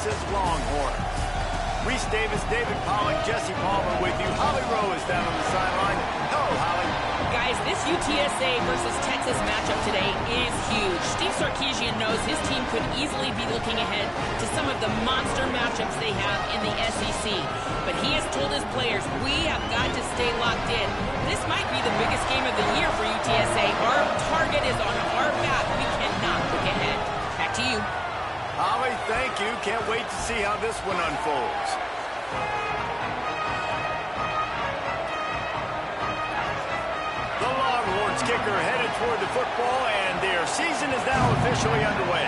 Texas Longhorns. Reese Davis, David Pollock, Jesse Palmer with you. Holly Rowe is down on the sideline. Hello, Holly. Guys, this UTSA versus Texas matchup today is huge. Steve Sarkisian knows his team could easily be looking ahead to some of the monster matchups they have in the SEC. But he has told his players, we have got to stay locked in. This might be the biggest game of the year for UTSA. Our target is on our back. We cannot look ahead. Back to you. Holly, thank you. Can't wait to see how this one unfolds. The Longhorns kicker headed toward the football, and their season is now officially underway.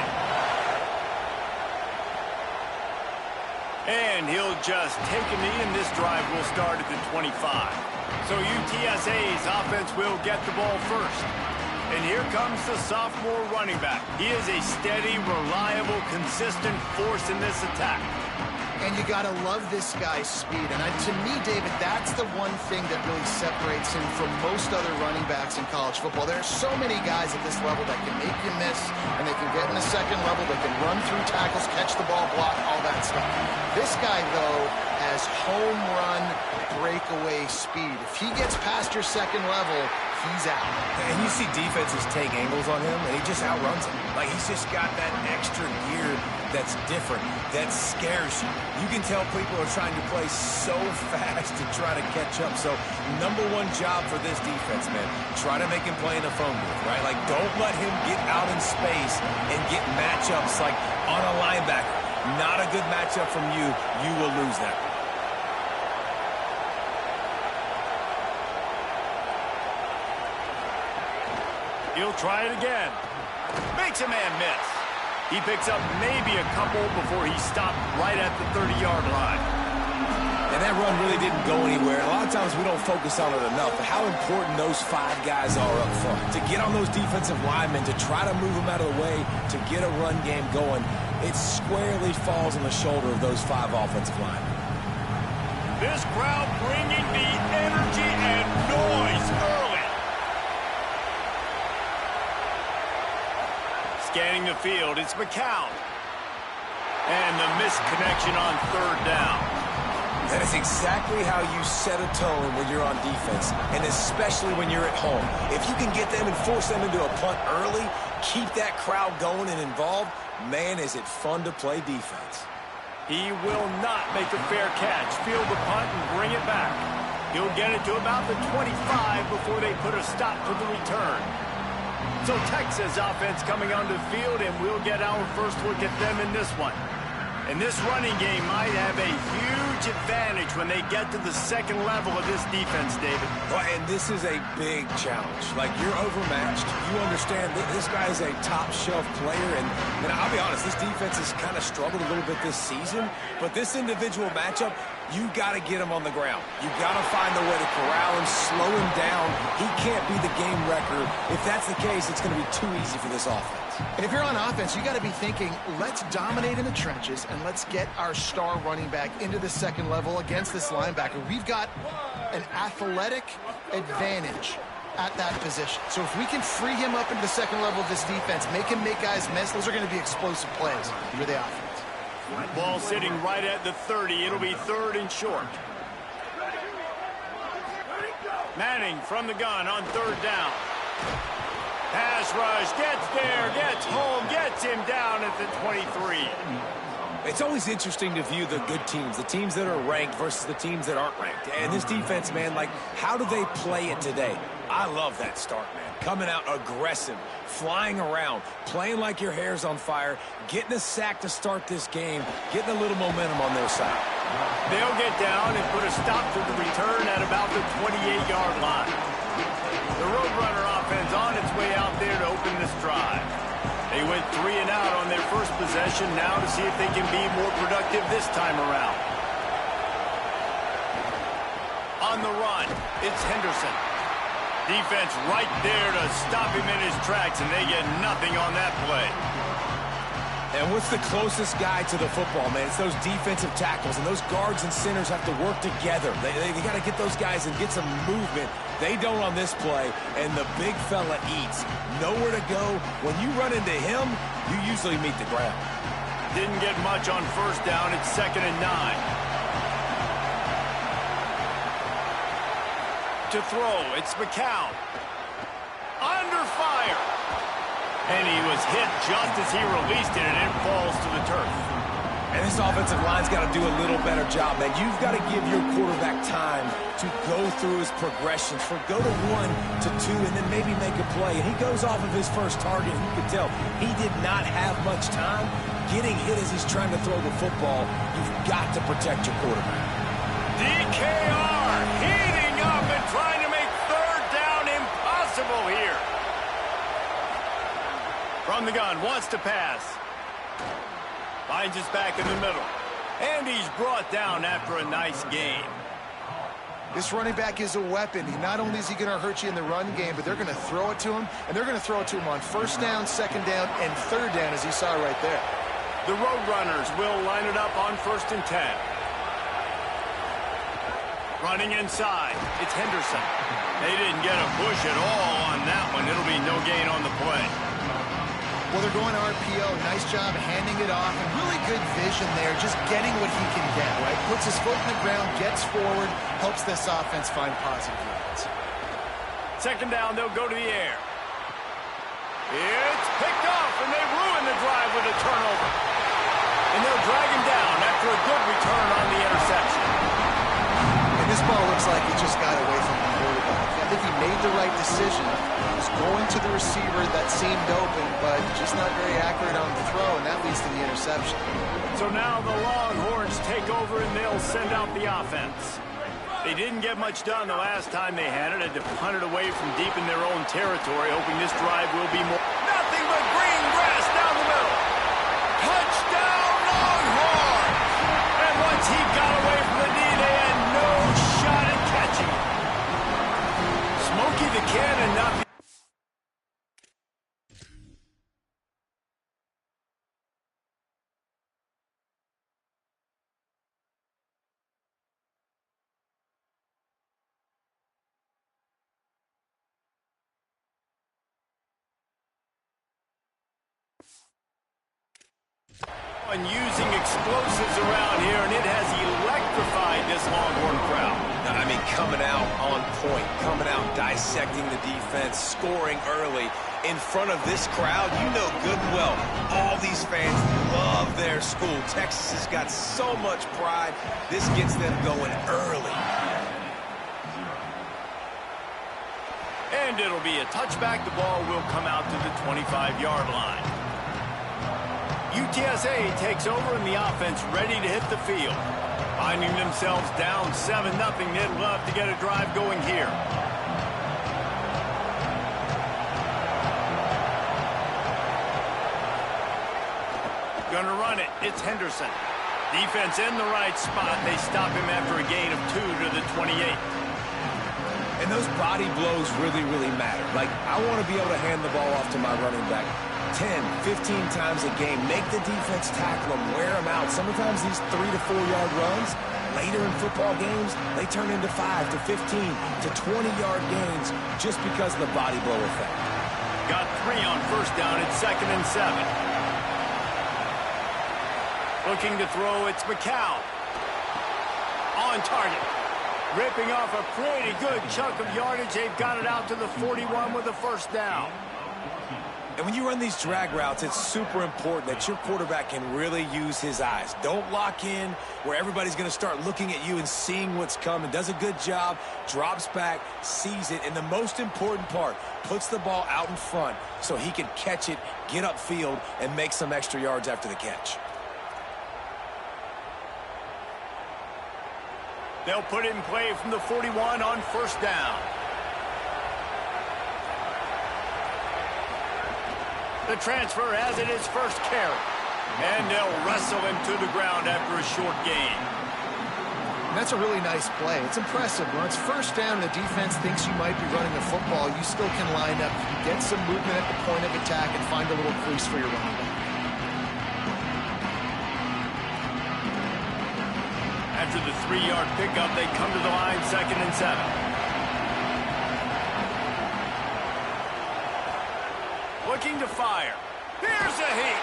And he'll just take a knee, and this drive will start at the 25. So UTSA's offense will get the ball first. And here comes the sophomore running back. He is a steady, reliable, consistent force in this attack. And you got to love this guy's speed. And to me, David, that's the one thing that really separates him from most other running backs in college football. There are so many guys at this level that can make you miss, and they can get in the second level. They can run through tackles, catch the ball, block, all that stuff. This guy, though, has home run breakaway speed. If he gets past your second level, he's out. And you see defenses take angles on him, and he just outruns them. Like, he's just got that extra gear that's different, that scares you. You can tell people are trying to play so fast to try to catch up. So, number one job for this defense, man, try to make him play in the phone booth, right? Like, don't let him get out in space and get matchups like on a linebacker. Not a good matchup from you. You will lose that. He'll try it again. Makes a man miss. He picks up maybe a couple before he stopped right at the 30-yard line. And that run really didn't go anywhere. A lot of times we don't focus on it enough, but how important those five guys are up front. To get on those defensive linemen, to try to move them out of the way, to get a run game going, it squarely falls on the shoulder of those five offensive linemen. This crowd bringing the energy and noise early. Scanning the field, it's McCown. And the misconnection on third down. That is exactly how you set a tone when you're on defense, and especially when you're at home. If you can get them and force them into a punt early, keep that crowd going and involved, man, is it fun to play defense. He will not make a fair catch. Field the punt and bring it back. He'll get it to about the 25 before they put a stop to the return. So Texas offense coming onto the field, and we'll get our first look at them in this one. And this running game might have a huge advantage when they get to the second level of this defense, David. Well, and this is a big challenge. Like, you're overmatched. You understand that this guy is a top-shelf player. And I'll be honest, this defense has kind of struggled a little bit this season. But this individual matchup, you got to get him on the ground. You got to find a way to corral him, slow him down. He can't be the game wrecker. If that's the case, it's going to be too easy for this offense. And if you're on offense, you got to be thinking, let's dominate in the trenches and let's get our star running back into the second level against this linebacker. We've got an athletic advantage at that position. So if we can free him up into the second level of this defense, make him make guys miss, those are going to be explosive plays for the offense. Ball sitting right at the 30. It'll be third and short. Manning from the gun on third down. Pass rush, gets there, gets home, gets him down at the 23. It's always interesting to view the good teams, the teams that are ranked versus the teams that aren't ranked. And this defense, man, like, how do they play it today? I love that start, man. Coming out aggressive, flying around, playing like your hair's on fire, getting a sack to start this game, getting a little momentum on their side. They'll get down and put a stop to the return at about the 28-yard line. The Roadrunner offense on its way out there to open this drive. They went 3 and out on their first possession, now to see if they can be more productive this time around. On the run, it's Henderson. Defense right there to stop him in his tracks, and they get nothing on that play. And what's the closest guy to the football, man? It's those defensive tackles, and those guards and centers have to work together. They got to get those guys and get some movement. They don't on this play, and the big fella eats. Nowhere to go. When you run into him, you usually meet the ground. Didn't get much on first down. It's 2nd and 9. To throw, it's McCown. Under fire. And he was hit just as he released it, and it falls to the turf. And this offensive line's got to do a little better job, man. You've got to give your quarterback time to go through his progressions, from go to 1 to 2, and then maybe make a play. And he goes off of his first target. You can tell he did not have much time getting hit as he's trying to throw the football. You've got to protect your quarterback. DKR heating up and trying to make third down impossible here. From the gun, wants to pass. Finds his back in the middle. And he's brought down after a nice game. This running back is a weapon. Not only is he going to hurt you in the run game, but they're going to throw it to him, and they're going to throw it to him on first down, second down, and third down, as you saw right there. The Roadrunners will line it up on 1st and 10. Running inside, it's Henderson. They didn't get a push at all on that one. It'll be no gain on the play. Well, they're going RPO. Nice job handing it off, and really good vision there, just getting what he can get, right? Puts his foot in the ground, gets forward, helps this offense find positive yards. 2nd down, they'll go to the air. It's picked off, and they ruin the drive with a turnover. And they'll drag him down after a good return on the interception. And this ball looks like it just got away from the quarterback. I think he made the right decision. He was going to the receiver that seemed open, but just not very accurate on the throw, and that leads to the interception. So now the Longhorns take over, and they'll send out the offense. They didn't get much done the last time they had it. Had to punt it away from deep in their own territory, hoping this drive will be more. Nothing but green grass down the middle. Touchdown, Longhorns! And once he got away from the knee, they had no shot at catching him. Smokey the Cannon not. And using explosives around here, and it has electrified this Longhorn crowd. I mean, coming out on point, coming out dissecting the defense, scoring early in front of this crowd. You know good and well, all these fans love their school. Texas has got so much pride. This gets them going early. And it'll be a touchback. The ball will come out to the 25-yard line. UTSA takes over, and the offense ready to hit the field. Finding themselves down 7-0, they'd love to get a drive going here. Gonna run it. It's Henderson. Defense in the right spot. They stop him after a gain of 2 to the 28. And those body blows really, really matter. Like, I want to be able to hand the ball off to my running back 10, 15 times a game. Make the defense tackle them, wear them out. Sometimes these 3 to 4 yard runs, later in football games, they turn into 5 to 15 to 20-yard gains just because of the body blow effect. Got 3 on first down. It's 2nd and 7. Looking to throw, it's McCown. On target. Ripping off a pretty good chunk of yardage. They've got it out to the 41 with a first down. And when you run these drag routes, it's super important that your quarterback can really use his eyes. Don't lock in where everybody's going to start looking at you and seeing what's coming. Does a good job, drops back, sees it, and the most important part, puts the ball out in front so he can catch it, get upfield, and make some extra yards after the catch. They'll put it in play from the 41 on first down. The transfer has it his first carry. And they'll wrestle him to the ground after a short gain. And that's a really nice play. It's impressive. When it's first down, the defense thinks you might be running the football. You still can line up, you can get some movement at the point of attack, and find a little crease for your running back. After the 3-yard pickup, they come to the line, 2nd and 7. Looking to fire. Here's a heat.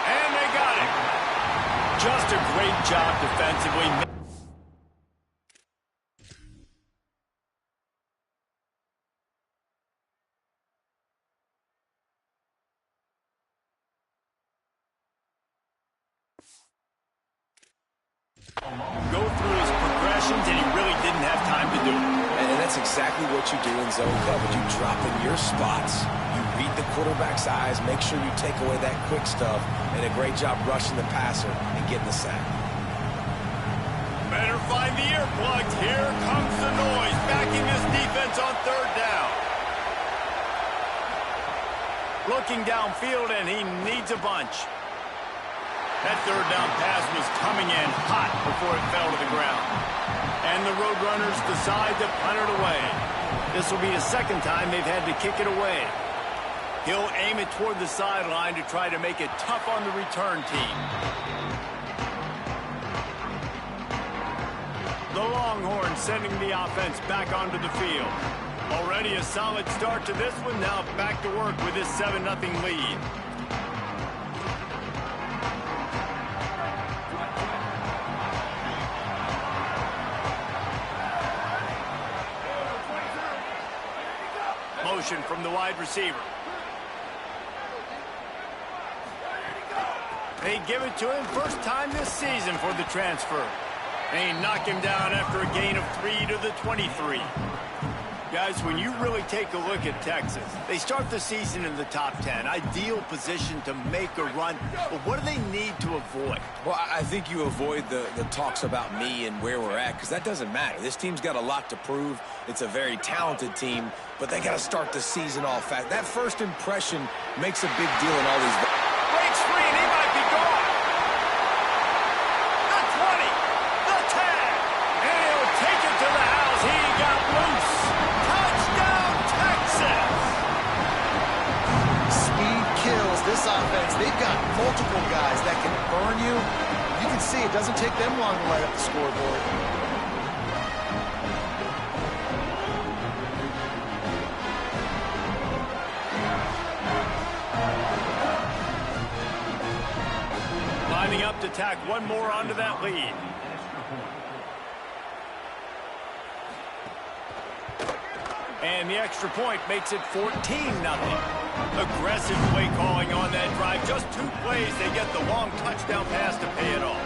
And they got it. Just a great job defensively. Go through his progressions, and he really didn't have time to do it. And that's exactly what you do in zone coverage. You drop in your spots. You read the quarterback's eyes, make sure you take away that quick stuff, and a great job rushing the passer and getting the sack. Better find the earplugs. Here comes the noise, backing this defense on third down. Looking downfield, and he needs a bunch. That third down pass was coming in hot before it fell to the ground. And the Roadrunners decide to punt it away. This will be the second time they've had to kick it away. He'll aim it toward the sideline to try to make it tough on the return team. The Longhorns sending the offense back onto the field. Already a solid start to this one. Now back to work with this 7-0 lead. Motion from the wide receiver. They give it to him first time this season for the transfer. They knock him down after a gain of 3 to the 23. Guys, when you really take a look at Texas, they start the season in the top 10. Ideal position to make a run. But what do they need to avoid? Well, I think you avoid the talks about me and where we're at, because that doesn't matter. This team's got a lot to prove. It's a very talented team, but they got to start the season off fast. That first impression makes a big deal in all these. Breaks free, and he might be gone. The 20, the 10, and he'll take it to the house. He got loose. Touchdown, Texas. Speed kills this offense. They've got multiple guys that can burn you. You can see it doesn't take them long to light up the scoreboard. Lining up to tack one more onto that lead. And the extra point makes it 14-0. Aggressive play calling on that drive. Just 2 plays, they get the long touchdown pass to pay it off.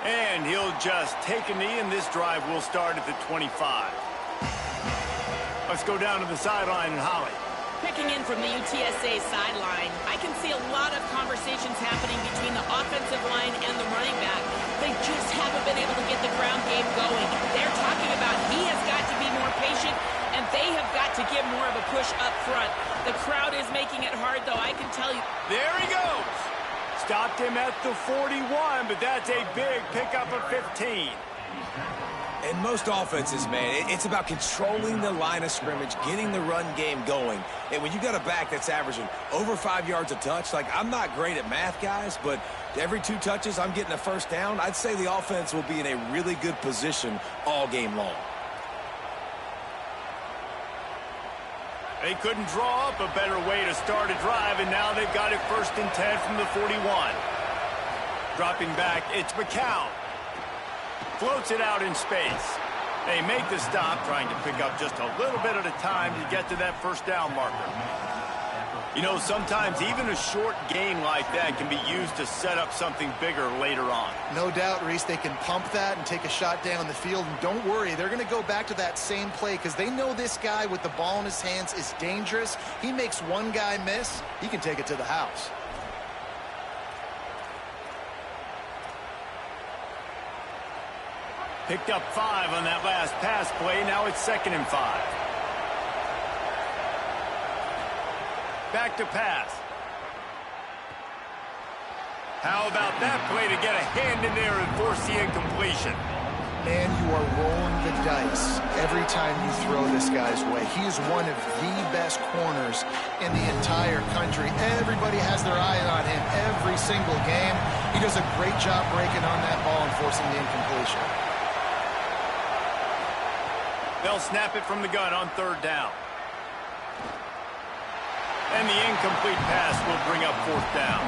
And he'll just take a knee, and this drive will start at the 25. Let's go down to the sideline and Holly. Picking in from the UTSA sideline, I can see a lot of conversations happening between the offensive line and the running back. They just haven't been able to get the ground game going. They're talking about he has got to be more patient, and they have got to give more of a push up front. The crowd is making it hard, though, I can tell you. There he goes. Stopped him at the 41, but that's a big pickup of 15. In most offenses, man, it's about controlling the line of scrimmage, getting the run game going. And when you got a back that's averaging over 5 yards a touch, like, I'm not great at math, guys, but every 2 touches I'm getting a first down, I'd say the offense will be in a really good position all game long. They couldn't draw up a better way to start a drive, and now they've got it 1st and 10 from the 41. Dropping back, it's McCown. Floats it out in space. They make the stop, trying to pick up just a little bit at a time to get to that first down marker. You know, sometimes even a short gain like that can be used to set up something bigger later on. No doubt, Reese, they can pump that and take a shot down the field. And don't worry, they're going to go back to that same play because they know this guy with the ball in his hands is dangerous. He makes one guy miss, he can take it to the house. Picked up 5 on that last pass play. Now it's 2nd and 5. Back to pass. How about that play to get a hand in there and force the incompletion? Man, you are rolling the dice every time you throw this guy's way. He is one of the best corners in the entire country. Everybody has their eye on him every single game. He does a great job breaking on that ball and forcing the incompletion. They'll snap it from the gun on 3rd down. And the incomplete pass will bring up 4th down.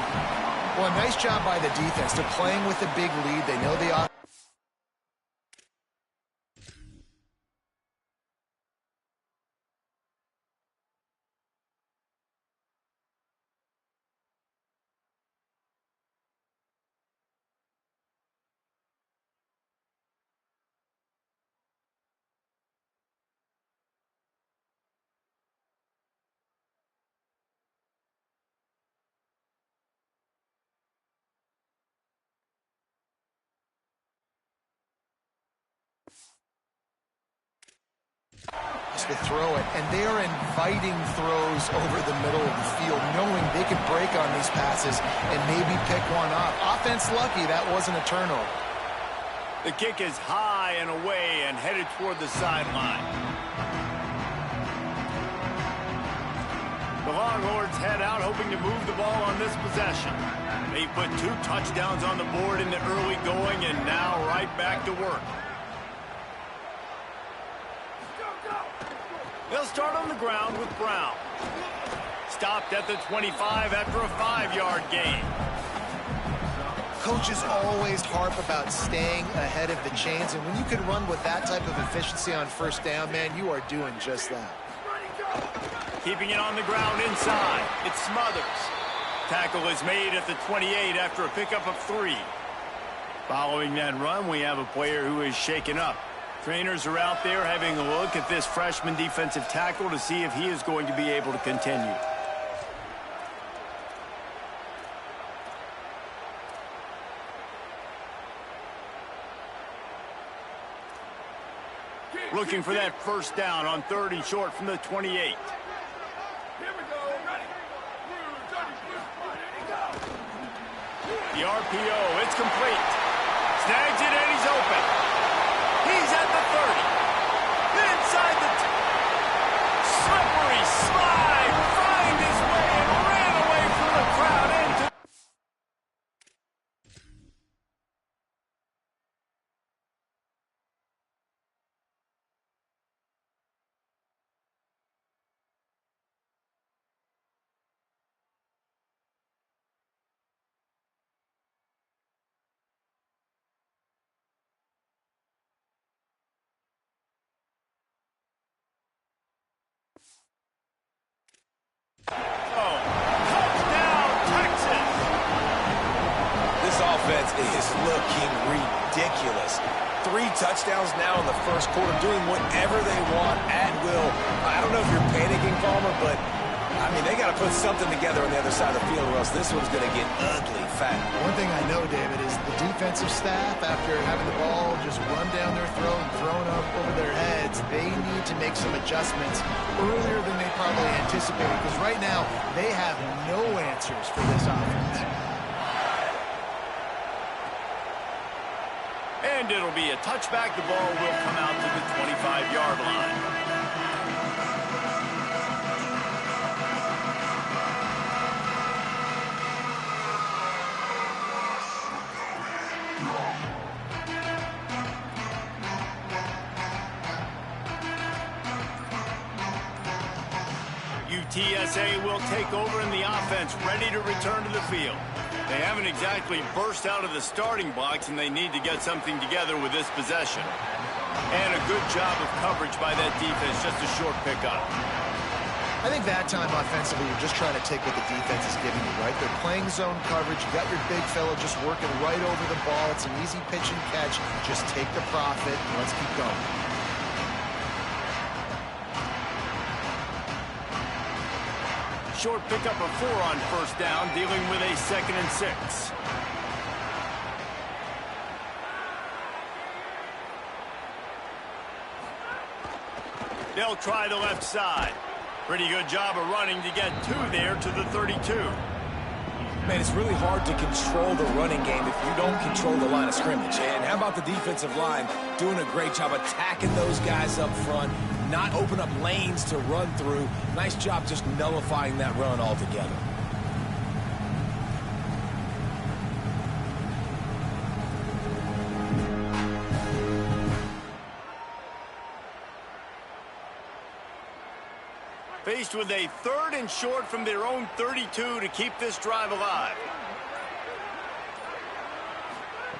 Well, nice job by the defense. They're playing with a big lead. They know the offense. To throw it, and they are inviting throws over the middle of the field, knowing they can break on these passes and maybe pick one off. Offense lucky that wasn't a turnover. The kick is high and away and headed toward the sideline. The Longhorns head out hoping to move the ball on this possession. They put 2 touchdowns on the board in the early going and now right back to work. They'll start on the ground with Brown. Stopped at the 25 after a 5-yard gain. Coaches always harp about staying ahead of the chains, and when you can run with that type of efficiency on 1st down, man, you are doing just that. Keeping it on the ground inside. It's Smothers. Tackle is made at the 28 after a pickup of 3. Following that run, we have a player who is shaken up. Trainers are out there having a look at this freshman defensive tackle to see if he is going to be able to continue. Looking for that 1st down on 3rd and short from the 28. The RPO, it's complete. Snags it and he's open. He's at the 30. Inside the slippery slide. Find his way and ran away from the crowd into. Is looking ridiculous. 3 touchdowns now in the 1st quarter, doing whatever they want at will. I don't know if you're panicking, Palmer, but, I mean, they got to put something together on the other side of the field or else this one's going to get ugly fast. One thing I know, David, is the defensive staff, after having the ball just run down their throat and thrown up over their heads, they need to make some adjustments earlier than they probably anticipated, because right now they have no answers for this offense. And it'll be a touchback. The ball will come out to the 25-yard line. UTSA will take over in the offense, ready to return to the field. They haven't exactly burst out of the starting blocks, and they need to get something together with this possession. And a good job of coverage by that defense, just a short pickup. I think that time offensively, you're just trying to take what the defense is giving you, right? They're playing zone coverage. You got your big fella just working right over the ball. It's an easy pitch and catch. Just take the profit, and let's keep going. Short pickup of 4 on 1st down, dealing with a 2nd and 6. They'll try the left side. Pretty good job of running to get 2 there to the 32. Man, it's really hard to control the running game if you don't control the line of scrimmage. And how about the defensive line doing a great job attacking those guys up front, not open up lanes to run through. Nice job just nullifying that run altogether. faced with a 3rd and short from their own 32 to keep this drive alive.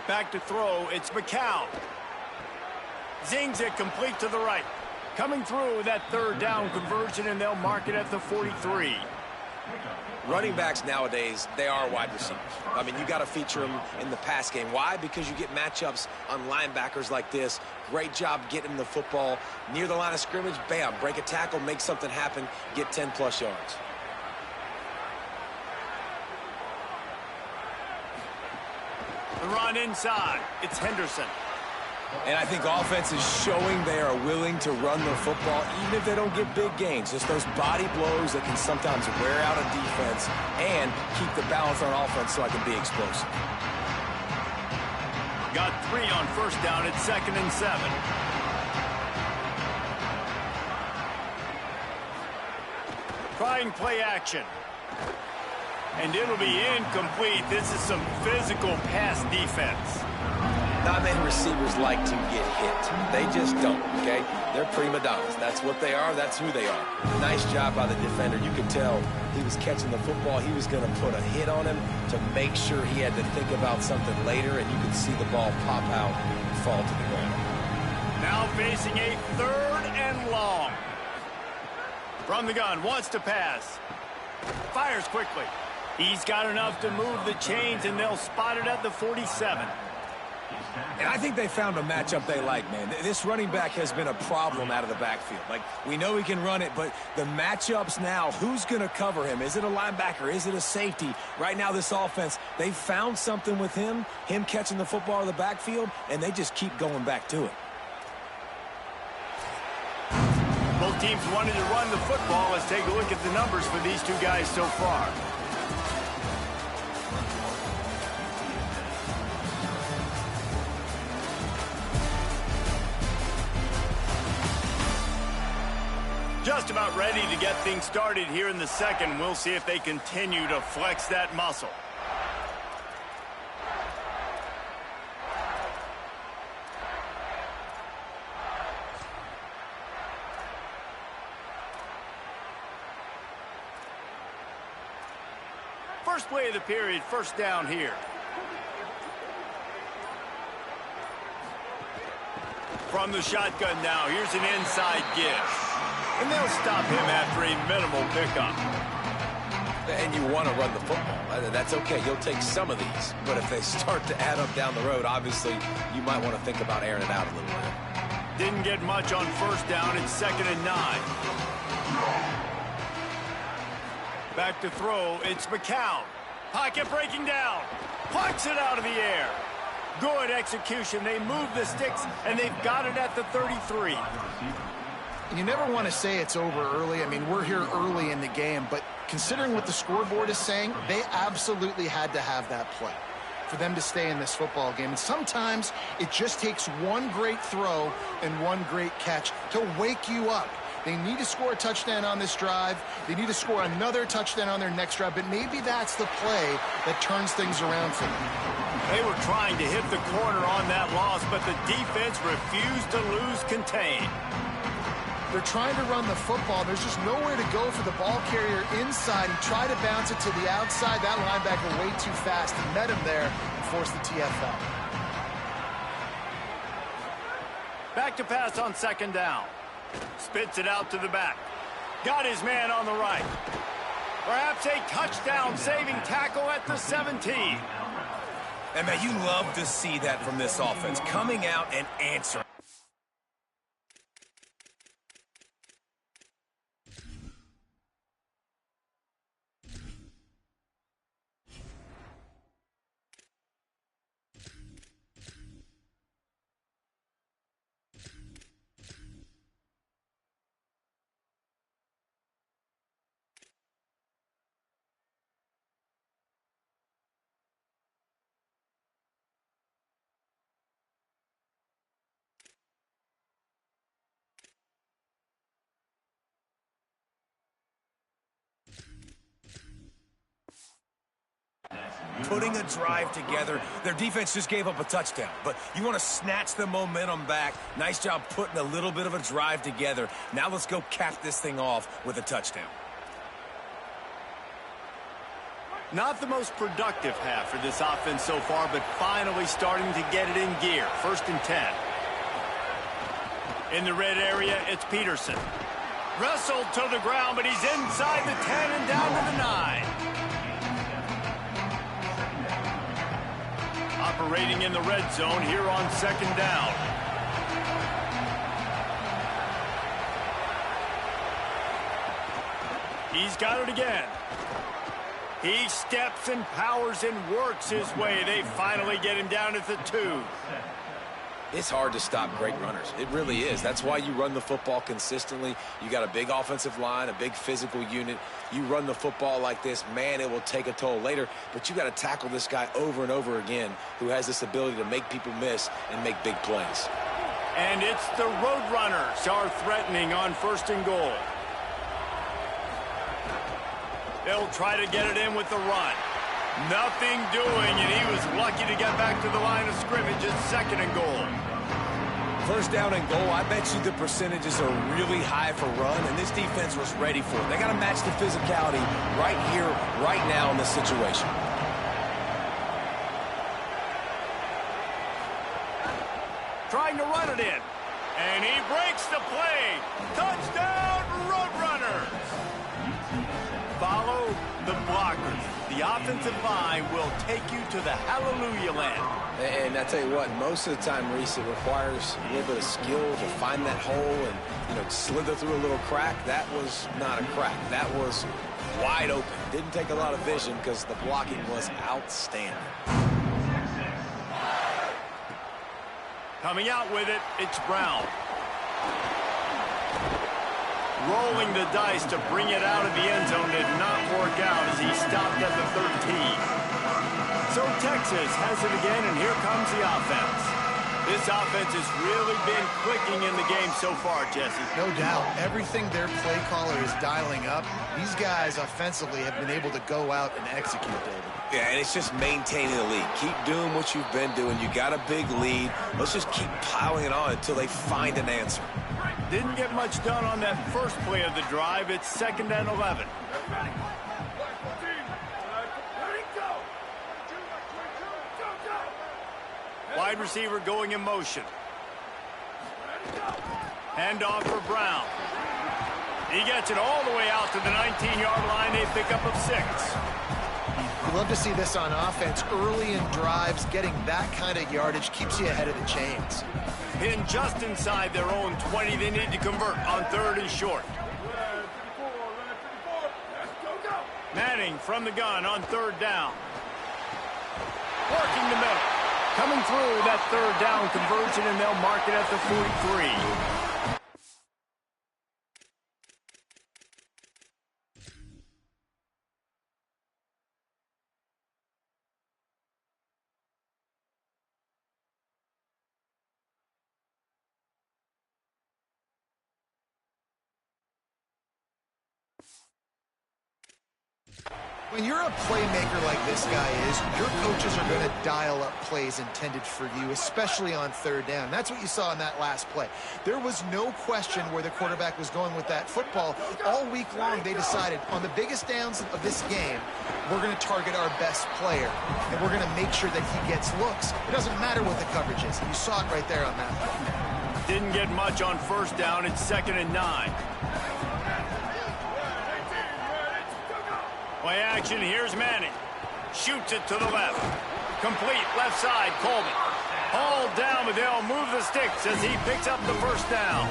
Back to throw, it's McCown. Zings it complete to the right. Coming through that 3rd down conversion, and they'll mark it at the 43. Running backs nowadays, they are wide receivers. I mean, you got to feature them in the pass game. Why? Because you get matchups on linebackers like this. Great job getting the football near the line of scrimmage. Bam, break a tackle, make something happen, get 10-plus yards. The run inside. It's Henderson. And I think offense is showing they are willing to run the football, even if they don't get big gains. Just those body blows that can sometimes wear out a defense and keep the balance on offense so I can be explosive. Got 3 on 1st down. It's 2nd and 7. Trying play action. And it'll be incomplete. This is some physical pass defense. Not many receivers like to get hit. They just don't, okay? They're prima donnas. That's what they are. That's who they are. Nice job by the defender. You could tell he was catching the football. He was going to put a hit on him to make sure he had to think about something later, and you could see the ball pop out and fall to the ground. Now facing a 3rd and long. From the gun, wants to pass. Fires quickly. He's got enough to move the chains, and they'll spot it at the 47. And I think they found a matchup they like, man. This running back has been a problem out of the backfield. Like, we know he can run it, but the matchups now, who's going to cover him? Is it a linebacker? Is it a safety? Right now, this offense, they found something with him catching the football out of the backfield, and they just keep going back to it. Both teams wanted to run the football. Let's take a look at the numbers for these two guys so far. Just about ready to get things started here in the 2nd. We'll see if they continue to flex that muscle. First play of the period, 1st down here. From the shotgun now, here's an inside give. And they'll stop him after a minimal pickup. And you want to run the football. That's okay. You'll take some of these. But if they start to add up down the road, obviously, you might want to think about airing it out a little bit. Didn't get much on 1st down. It's 2nd and 9. Back to throw. It's McCown. Pocket breaking down. Plucks it out of the air. Good execution. They move the sticks, and they've got it at the 33. You never want to say it's over early. I mean, we're here early in the game, but considering what the scoreboard is saying, they absolutely had to have that play for them to stay in this football game. And sometimes it just takes one great throw and one great catch to wake you up. They need to score a touchdown on this drive. They need to score another touchdown on their next drive, but maybe that's the play that turns things around for them. They were trying to hit the corner on that loss, but the defense refused to lose contain. They're trying to run the football. There's just nowhere to go for the ball carrier inside. He tried to bounce it to the outside. That linebacker way too fast. He met him there and forced the TFL. Back to pass on 2nd down. Spits it out to the back. Got his man on the right. Perhaps a touchdown-saving tackle at the 17. And, man, you love to see that from this offense. Coming out and answering. putting a drive together. Their defense just gave up a touchdown, but you want to snatch the momentum back. Nice job putting a little bit of a drive together. Now let's go cap this thing off with a touchdown. Not the most productive half for this offense so far, but finally starting to get it in gear. 1st and 10. In the red area, it's Peterson. Wrestled to the ground, but he's inside the 10 and down to the 9. Operating in the red zone here on 2nd down. He's got it again. He steps and powers and works his way. They finally get him down at the 2. It's hard to stop great runners. It really is. That's why you run the football consistently. You got a big offensive line, a big physical unit. You run the football like this, man, it will take a toll later. But you got to tackle this guy over and over again who has this ability to make people miss and make big plays. And it's the Roadrunners are threatening on 1st and goal. They'll try to get it in with the run. Nothing doing, and he was lucky to get back to the line of scrimmage at 2nd and goal. 1st down and goal, I bet you the percentages are really high for run, and this defense was ready for it. They got to match the physicality right here, right now in this situation. Trying to run it in, and he breaks the play. Touchdown, Roadrunners! Follow the blockers. The offensive line will take you to the hallelujah land. And I tell you what, most of the time, Reese, it requires a little bit of skill to find that hole and, slither through a little crack. That was not a crack. That was wide open. Didn't take a lot of vision because the blocking was outstanding. Coming out with it, it's Brown. Rolling the dice to bring it out of the end zone did not work out as he stopped at the 13. So Texas has it again, and here comes the offense. This offense has really been clicking in the game so far, Jesse. No doubt. Everything their play caller is dialing up, these guys offensively have been able to go out and execute, David. Yeah, and it's just maintaining the lead. Keep doing what you've been doing. You got a big lead. Let's just keep piling it on until they find an answer. Didn't get much done on that first play of the drive. It's 2nd and 11. Wide receiver going in motion. Handoff for Brown. He gets it all the way out to the 19-yard line. They pick up of 6. We love to see this on offense. Early in drives, getting that kind of yardage keeps you ahead of the chains. In just inside their own 20, they need to convert on 3rd and short. Manning from the gun on 3rd down. Working the middle. Coming through that 3rd down conversion, and they'll mark it at the 43. When you're a playmaker like this guy is, your coaches are going to dial up plays intended for you, especially on 3rd down. That's what you saw in that last play. There was no question where the quarterback was going with that football. All week long, they decided on the biggest downs of this game, we're going to target our best player, and we're going to make sure that he gets looks. It doesn't matter what the coverage is. You saw it right there on that play. Didn't get much on 1st down. It's 2nd and 9. Play action, here's Manning. Shoots it to the left. Complete, left side, Coleman. Hauled down, but they'll move the sticks as he picks up the 1st down.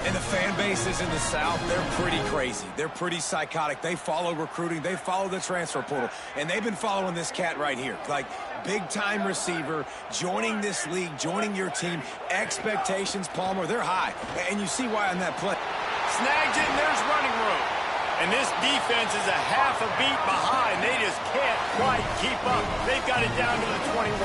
And the fan bases in the South, they're pretty crazy. They're pretty psychotic. They follow recruiting. They follow the transfer portal. And they've been following this cat right here. Like, big-time receiver, joining this league, joining your team. Expectations, Palmer, they're high. And you see why on that play. Snags it, and there's running room. And this defense is a half a beat behind. They just can't quite keep up. They've got it down to the 21.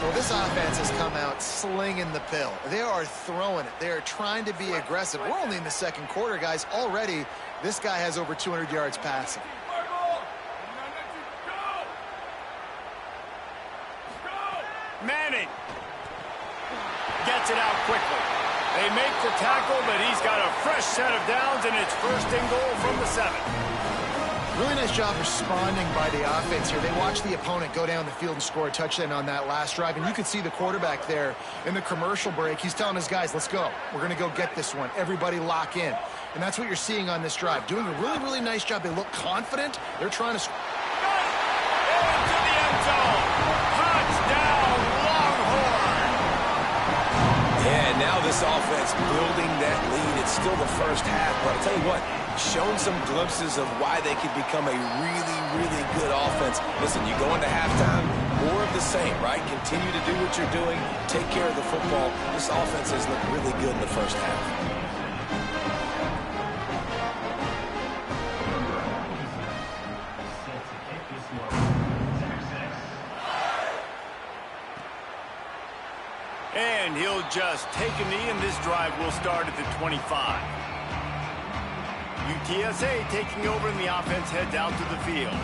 Well, this offense has come out slinging the pill. They are throwing it. They are trying to be aggressive. We're only in the 2nd quarter, guys. Already, this guy has over 200 yards passing. Manning gets it out quickly. They make the tackle, but he's got a fresh set of downs, and it's 1st and goal from the 7. Really nice job responding by the offense here. They watched the opponent go down the field and score a touchdown on that last drive, and you could see the quarterback there in the commercial break. He's telling his guys, let's go. We're going to go get this one. Everybody lock in. And that's what you're seeing on this drive. Doing a really, really nice job. They look confident. They're trying to... Into the end zone. Touchdown, Longhorn. Yeah, now this offense building that lead. It's still the first half, but I'll tell you what, shown some glimpses of why they could become a really, really good offense. Listen, you go into halftime, more of the same, right? Continue to do what you're doing, take care of the football. This offense has looked really good in the first half. And he'll just take a knee, and this drive will start at the 25. UTSA taking over, and the offense heads out to the field.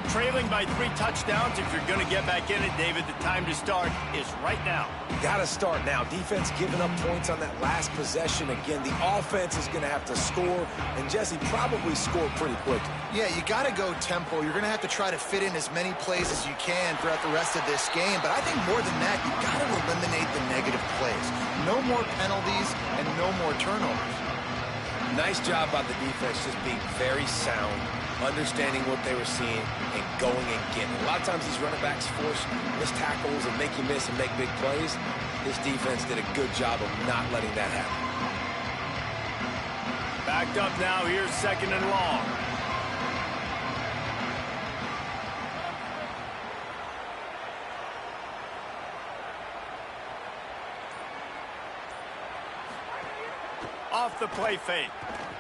Trailing by 3 touchdowns. If you're going to get back in it, David, the time to start is right now. Got to start now. Defense giving up points on that last possession. Again, the offense is going to have to score, and Jesse probably score pretty quickly. Yeah, you got to go tempo. You're going to have to try to fit in as many plays as you can throughout the rest of this game. But I think more than that, you got to eliminate the negative plays. No more penalties and no more turnovers. Nice job by the defense, just being very sound, understanding what they were seeing, and going and getting it. A lot of times these running backs force missed tackles and make you miss and make big plays. This defense did a good job of not letting that happen. Backed up now. Here's 2nd and long. Off the play fake.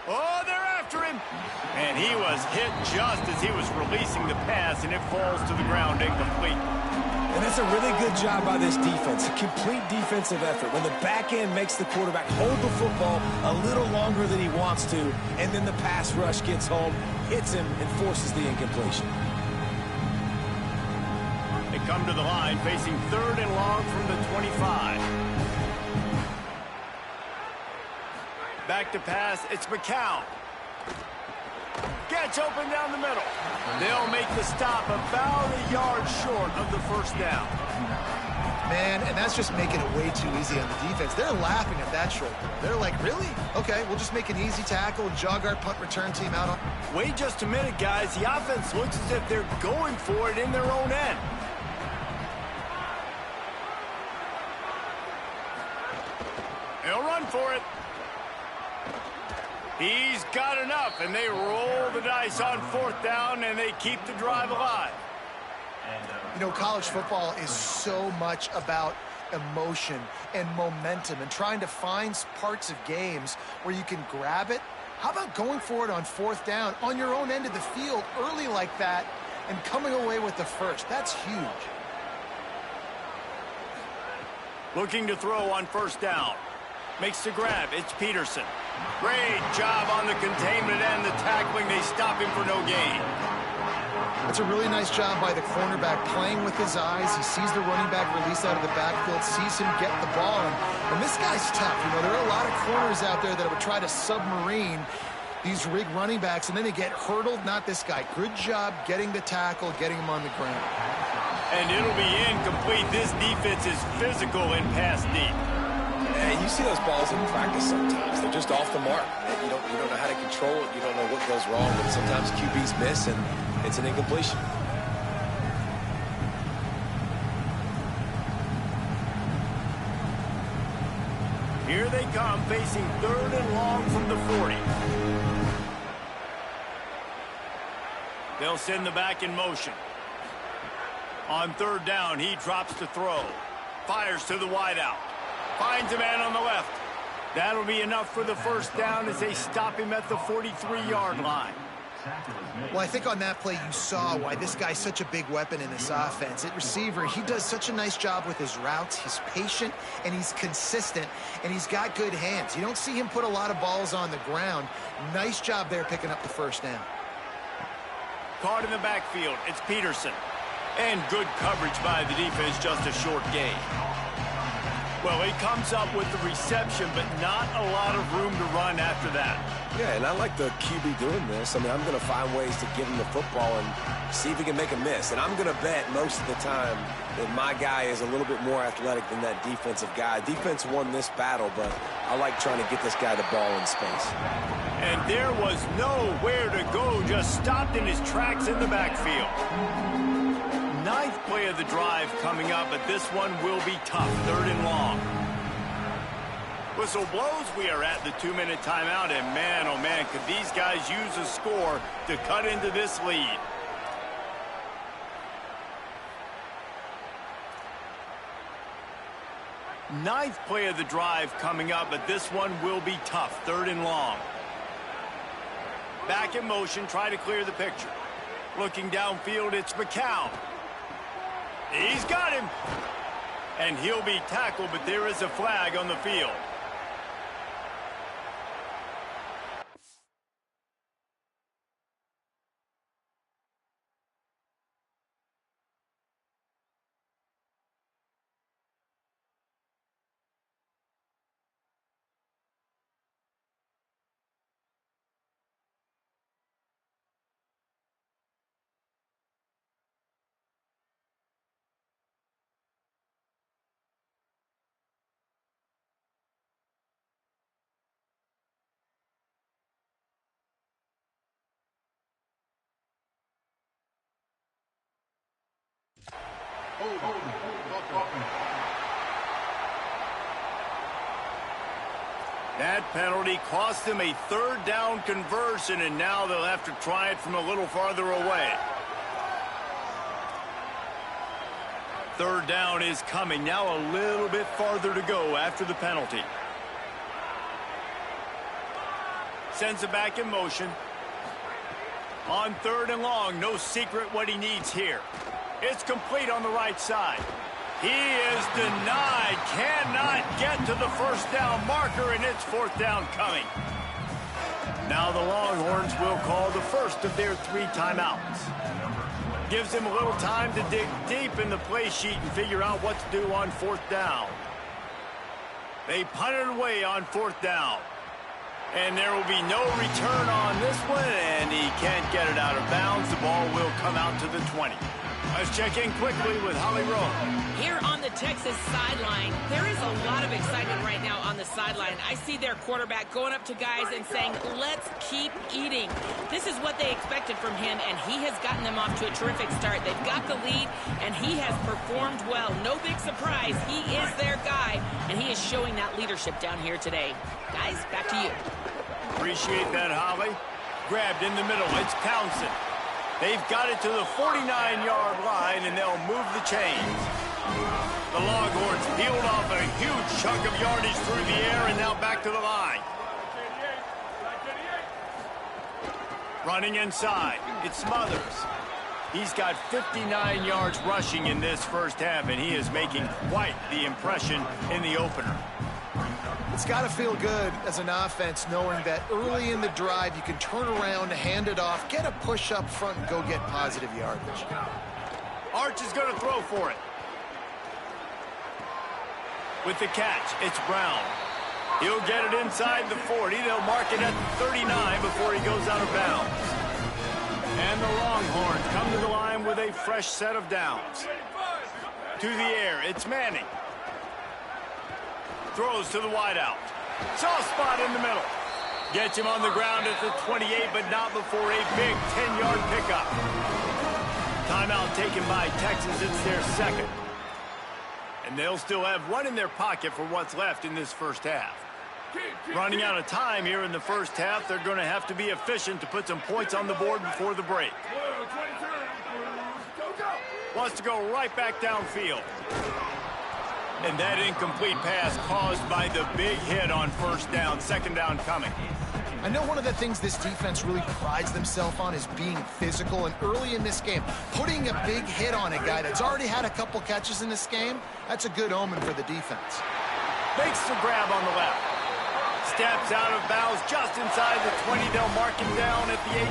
Oh, they're after him. And he was hit just as he was releasing the pass, and it falls to the ground incomplete. And that's a really good job by this defense, a complete defensive effort. When the back end makes the quarterback hold the football a little longer than he wants to, and then the pass rush gets home, hits him, and forces the incompletion. They come to the line facing 3rd and long from the 25. Back to pass, it's McCown. Gets open down the middle. They'll make the stop about a yard short of the 1st down. Man, and that's just making it way too easy on the defense. They're laughing at that short. They're like, really? Okay, we'll just make an easy tackle and jog our punt return team out on... Wait just a minute, guys. The offense looks as if they're going for it in their own end. They'll run for it. He's got enough, and they roll the dice on 4th down, and they keep the drive alive. You know, college football is so much about emotion and momentum and trying to find parts of games where you can grab it. How about going for it on 4th down on your own end of the field early like that and coming away with the first? That's huge. Looking to throw on 1st down. Makes the grab. It's Peterson. Great job on the containment and the tackling. They stop him for no gain. That's a really nice job by the cornerback, playing with his eyes. He sees the running back release out of the backfield, sees him get the ball. And this guy's tough. You know, there are a lot of corners out there that would try to submarine these rig running backs, and then they get hurdled. Not this guy. Good job getting the tackle, getting him on the ground. And it'll be incomplete. This defense is physical in pass deep. And you see those balls in practice sometimes. They're just off the mark. You don't know how to control it. You don't know what goes wrong. But sometimes QBs miss, and it's an incompletion. Here they come, facing 3rd and long from the 40. They'll send the back in motion. On 3rd down, he drops to throw. Fires to the wideout. Finds a man on the left. That'll be enough for the 1st down as they stop him at the 43-yard line. Well, I think on that play you saw why this guy's such a big weapon in this offense. At receiver, he does such a nice job with his routes. He's patient, and he's consistent, and he's got good hands. You don't see him put a lot of balls on the ground. Nice job there picking up the 1st down. Caught in the backfield. It's Peterson. And good coverage by the defense, just a short gain. Well, he comes up with the reception, but not a lot of room to run after that. Yeah, and I like the QB doing this. I mean, I'm going to find ways to give him the football and see if he can make a miss. And I'm going to bet most of the time that my guy is a little bit more athletic than that defensive guy. Defense won this battle, but I like trying to get this guy the ball in space. And there was nowhere to go, just stopped in his tracks in the backfield. Ninth play of the drive coming up, but this one will be tough. 3rd and long. Whistle blows. We are at the 2-minute timeout, and man, oh man, could these guys use a score to cut into this lead. Ninth play of the drive coming up, but this one will be tough. 3rd and long. Back in motion, try to clear the picture. Looking downfield, it's McCown. He's got him. And he'll be tackled, but there is a flag on the field. That penalty cost them a 3rd down conversion, and now they'll have to try it from a little farther away. 3rd down is coming. Now a little bit farther to go after the penalty. Sends it back in motion. On 3rd and long, no secret what he needs here. It's complete on the right side. He is denied, cannot get to the 1st down marker, and it's 4th down coming. Now the Longhorns will call the first of their 3 timeouts. Gives him a little time to dig deep in the play sheet and figure out what to do on 4th down. They punt it away on 4th down. And there will be no return on this one, and he can't get it out of bounds. The ball will come out to the 20. Let's check in quickly with Holly Rowe. Here on the Texas sideline, there is a lot of excitement right now on the sideline. I see their quarterback going up to guys and saying, let's keep eating. This is what they expected from him, and he has gotten them off to a terrific start. They've got the lead, and he has performed well. No big surprise. He is their guy, and he is showing that leadership down here today. Guys, back to you. Appreciate that, Holly. Grabbed in the middle. It's Townsend. They've got it to the 49-yard line, and they'll move the chains. The Longhorns peeled off a huge chunk of yardage through the air, and now back to the line. Running inside, it's Smothers. He's got 59 yards rushing in this 1st half, and he is making quite the impression in the opener. It's got to feel good as an offense knowing that early in the drive you can turn around, hand it off, get a push up front, and go get positive yardage. Arch is going to throw for it. With the catch, it's Brown. He'll get it inside the 40. They'll mark it at the 39 before he goes out of bounds. And the Longhorns come to the line with a fresh set of downs. To the air, it's Manning. Throws to the wideout. Soft spot in the middle. Gets him on the ground at the 28, but not before a big 10-yard pickup. Timeout taken by Texas. It's their 2nd. And they'll still have one in their pocket for what's left in this 1st half. Running out of time here in the 1st half. They're going to have to be efficient to put some points on the board before the break. Wants to go right back downfield. And that incomplete pass caused by the big hit on 1st down. 2nd down coming. I know one of the things this defense really prides themselves on is being physical, and early in this game, putting a big hit on a guy that's already had a couple catches in this game, that's a good omen for the defense. Makes the grab on the left. Steps out of bounds just inside the 20. They'll mark him down at the 18.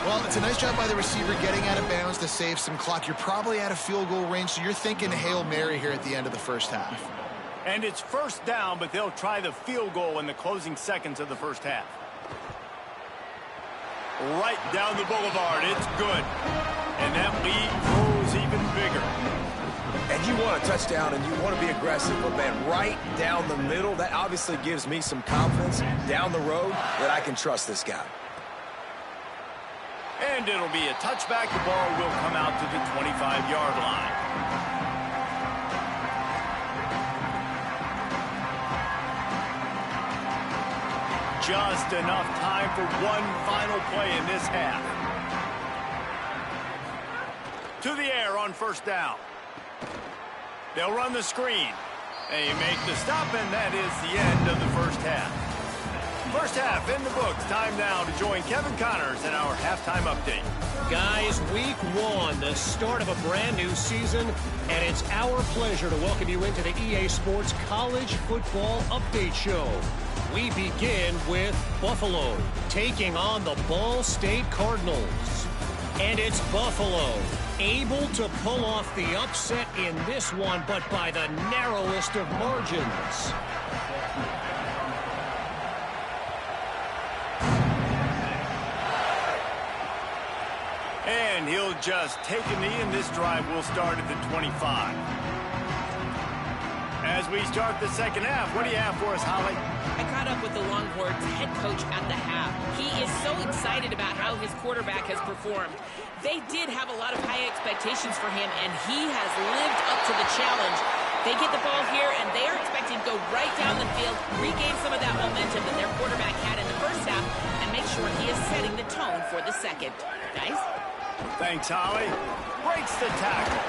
Well, it's a nice job by the receiver getting out of bounds to save some clock. You're probably out of field goal range, so you're thinking Hail Mary here at the end of the first half. And it's first down, but they'll try the field goal in the closing seconds of the first half. Right down the boulevard. It's good. And that lead grows even bigger. And you want a touchdown and you want to be aggressive, but man, right down the middle, that obviously gives me some confidence down the road that I can trust this guy. And it'll be a touchback. The ball will come out to the 25-yard line. Just enough time for one final play in this half. To the air on first down. They'll run the screen. They make the stop, and that is the end of the first half. First half in the books. Time now to join Kevin Connors in our halftime update. Guys, week one, the start of a brand new season, and it's our pleasure to welcome you into the EA Sports College Football Update Show. We begin with Buffalo taking on the Ball State Cardinals. And it's Buffalo able to pull off the upset in this one, but by the narrowest of margins. And he'll just take a knee, and this drive will start at the 25. As we start the second half, what do you have for us, Holly? I caught up with the Longhorns head coach at the half. He is so excited about how his quarterback has performed. They did have a lot of high expectations for him, and he has lived up to the challenge. They get the ball here, and they are expecting to go right down the field, regain some of that momentum that their quarterback had in the first half, and make sure he is setting the tone for the second. Guys? Thanks, Holly. Breaks the tackle.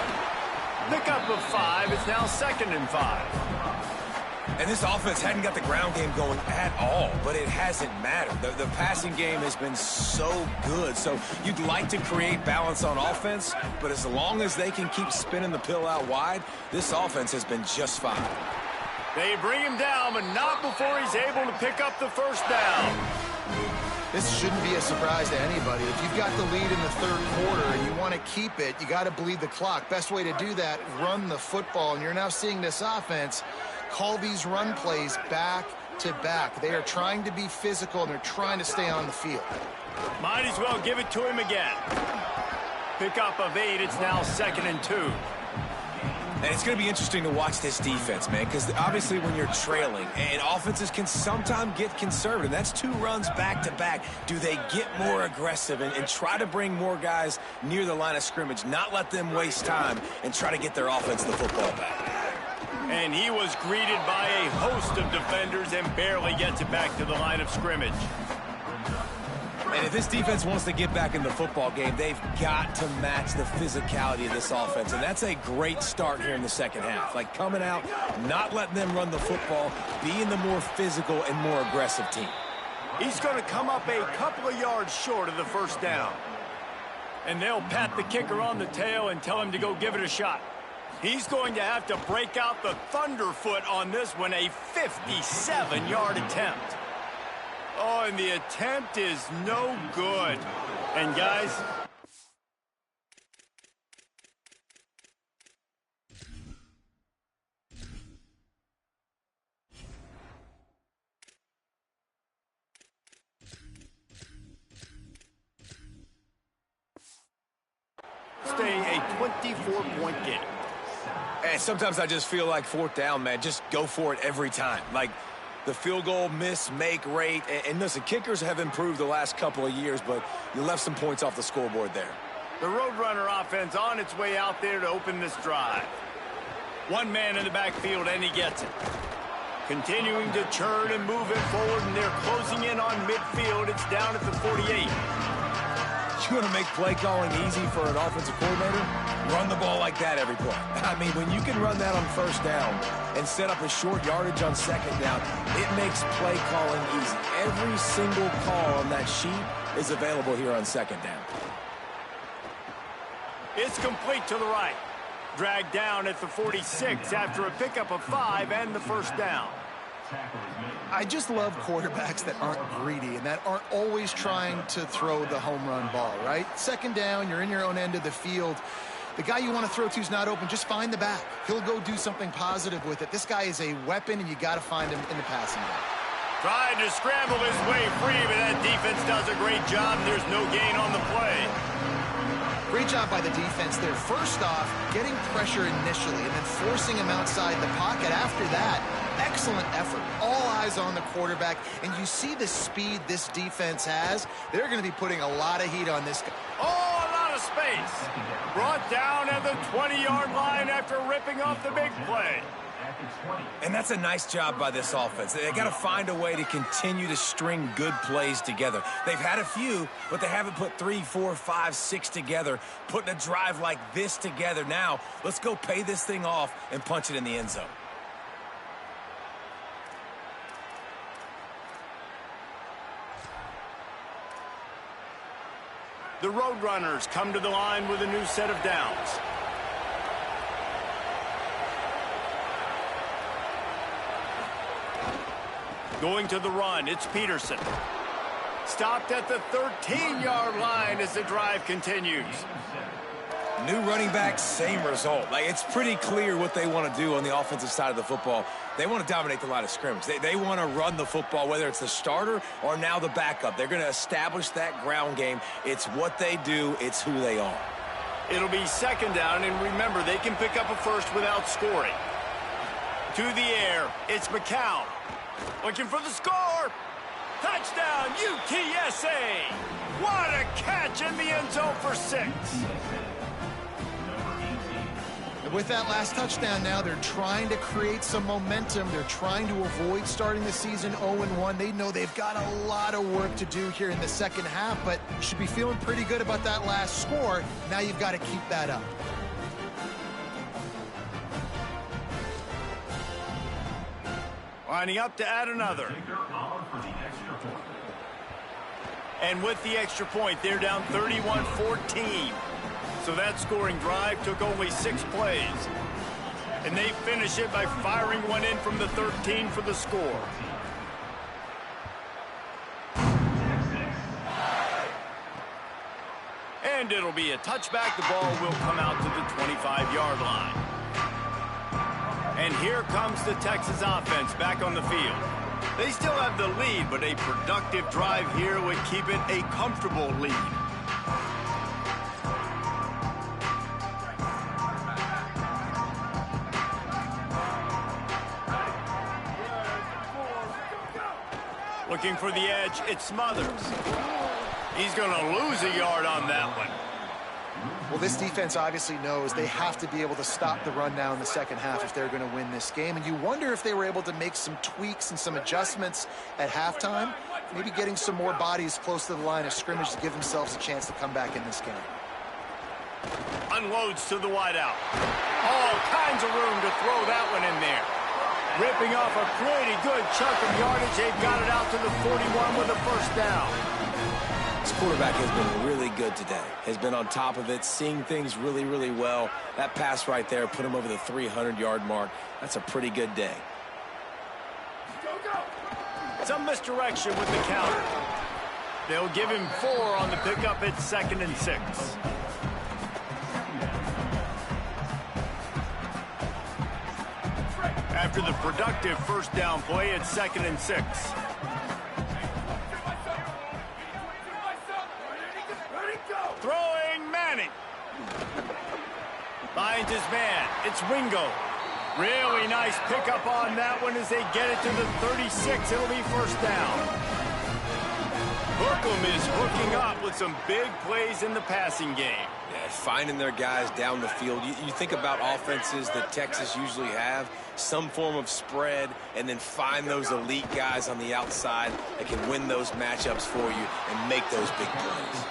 Pickup of 5. It's now 2nd and 5. And this offense hadn't got the ground game going at all, but it hasn't mattered. The passing game has been so good. So you'd like to create balance on offense, but as long as they can keep spinning the pill out wide, this offense has been just fine. They bring him down, but not before he's able to pick up the first down. This shouldn't be a surprise to anybody. If you've got the lead in the third quarter and you want to keep it, you got to bleed the clock. Best way to do that, run the football. And you're now seeing this offense call these run plays back to back. They are trying to be physical, and they're trying to stay on the field. Might as well give it to him again. Pickup of 8. It's now 2nd and 2. And it's going to be interesting to watch this defense, man, because obviously when you're trailing, and offenses can sometimes get conservative. That's 2 runs back-to-back. Do they get more aggressive and try to bring more guys near the line of scrimmage, not let them waste time, and try to get their offense the football back? And he was greeted by a host of defenders and barely gets it back to the line of scrimmage. And if this defense wants to get back in the football game, they've got to match the physicality of this offense. And that's a great start here in the second half. Like coming out, not letting them run the football, being the more physical and more aggressive team. He's going to come up a couple of yards short of the first down. And they'll pat the kicker on the tail and tell him to go give it a shot. He's going to have to break out the thunderfoot on this one, a 57-yard attempt. Oh, and the attempt is no good. And, guys, stay a 24-point game. And sometimes I just feel like 4th down, man, just go for it every time. Like, the field goal miss-make rate. And listen, kickers have improved the last couple of years, but you left some points off the scoreboard there. The Roadrunner offense on its way out there to open this drive. One man in the backfield, and he gets it. Continuing to churn and move it forward, and they're closing in on midfield. It's down at the 48. You want to make play calling easy for an offensive coordinator? Run the ball like that every play. I mean, when you can run that on first down and set up a short yardage on second down, it makes play calling easy. Every single call on that sheet is available here on second down. It's complete to the right. Dragged down at the 46 after a pickup of 5 and the first down. I just love quarterbacks that aren't greedy and that aren't always trying to throw the home run ball, right? Second down, you're in your own end of the field. The guy you want to throw to is not open. Just find the back. He'll go do something positive with it. This guy is a weapon, and you got to find him in the passing game. Trying to scramble his way free, but that defense does a great job. There's no gain on the play. Great job by the defense there. First off, getting pressure initially and then forcing him outside the pocket. After that, excellent effort. All eyes on the quarterback, and you see the speed this defense has. They're going to be putting a lot of heat on this guy. Oh, a lot of space. Brought down at the 20-yard line after ripping off the big play. And that's a nice job by this offense. They got to find a way to continue to string good plays together. They've had a few, but they haven't put 3, 4, 5, 6 together, putting a drive like this together. Now, let's go pay this thing off and punch it in the end zone. The Roadrunners come to the line with a new set of downs. Going to the run, it's Peterson. Stopped at the 13-yard line as the drive continues. New running back, same result. Like, it's pretty clear what they want to do on the offensive side of the football. They want to dominate the line of scrimmage. They want to run the football, whether it's the starter or now the backup. They're going to establish that ground game. It's what they do. It's who they are. It'll be second down, and remember, they can pick up a first without scoring. To the air, it's McCown. Looking for the score. Touchdown, UTSA. What a catch in the end zone for 6. And with that last touchdown now, they're trying to create some momentum. They're trying to avoid starting the season 0-1. They know they've got a lot of work to do here in the second half, but you should be feeling pretty good about that last score. Now you've got to keep that up. Lining up to add another. And with the extra point, they're down 31-14. So that scoring drive took only 6 plays. And they finish it by firing one in from the 13 for the score. And it'll be a touchback. The ball will come out to the 25-yard line. And here comes the Texas offense back on the field. They still have the lead, but a productive drive here would keep it a comfortable lead. Looking for the edge, it's Smothers. He's going to lose a yard on that one. Well, this defense obviously knows they have to be able to stop the run now in the second half if they're going to win this game. And you wonder if they were able to make some tweaks and some adjustments at halftime, maybe getting some more bodies close to the line of scrimmage to give themselves a chance to come back in this game. Unloads to the wideout. All kinds of room to throw that one in there. Ripping off a pretty good chunk of yardage. They've got it out to the 41 with a first down. This quarterback has been really good today. Has been on top of it, seeing things really, really well. That pass right there put him over the 300-yard mark. That's a pretty good day. Some misdirection with the counter. They'll give him 4 on the pickup. It's 2nd and 6. After the productive first down play, it's 2nd and 6. Throwing Manning. Finds his man. It's Ringo. Really nice pickup on that one as they get it to the 36. It'll be first down. Hookham is hooking up with some big plays in the passing game. Yeah, finding their guys down the field. You think about offenses that Texas usually have, some form of spread, and then find those elite guys on the outside that can win those matchups for you and make those big plays.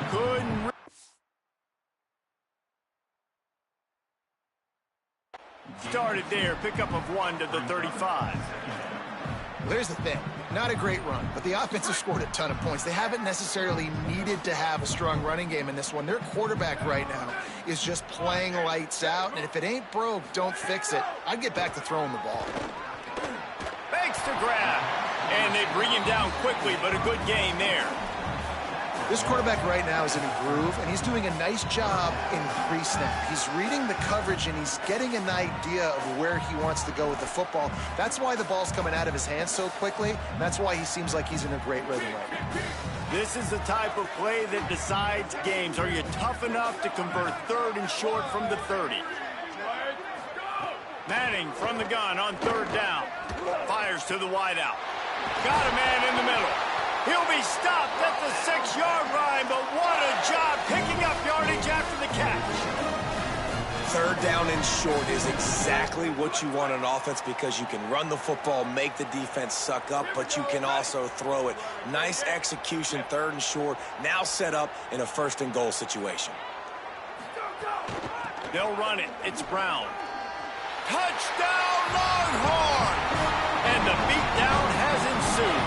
Couldn't. Started there, pickup of 1 to the 35. Well, here's the thing. Not a great run, but the offense has scored a ton of points. They haven't necessarily needed to have a strong running game in this one. Their quarterback right now is just playing lights out, and if it ain't broke, don't fix it. I'd get back to throwing the ball. Fakes to And they bring him down quickly, but a good game there. This quarterback right now is in a groove, and he's doing a nice job in pre-snap. He's reading the coverage, and he's getting an idea of where he wants to go with the football. That's why the ball's coming out of his hands so quickly, and that's why he seems like he's in a great rhythm right now. This is the type of play that decides games. Are you tough enough to convert 3rd and short from the 30? Manning from the gun on 3rd down. Fires to the wideout. Got a man in the middle. He'll be stopped at the 6-yard line, but what a job picking up yardage after the catch. 3rd down and short is exactly what you want on offense because you can run the football, make the defense suck up, but you can also throw it. Nice execution, 3rd and short, now set up in a 1st and goal situation. They'll run it. It's Brown. Touchdown, Longhorn! And the beatdown has ensued.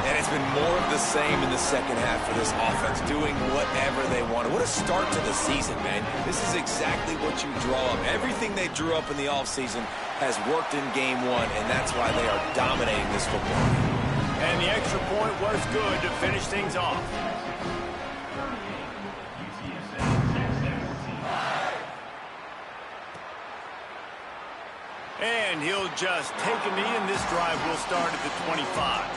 And it's been more of the same in the second half for this offense, doing whatever they wanted. What a start to the season, man. This is exactly what you draw up. Everything they drew up in the offseason has worked in game 1, and that's why they are dominating this football game. And the extra point was good to finish things off. And he'll just take a knee, and this drive will start at the 25.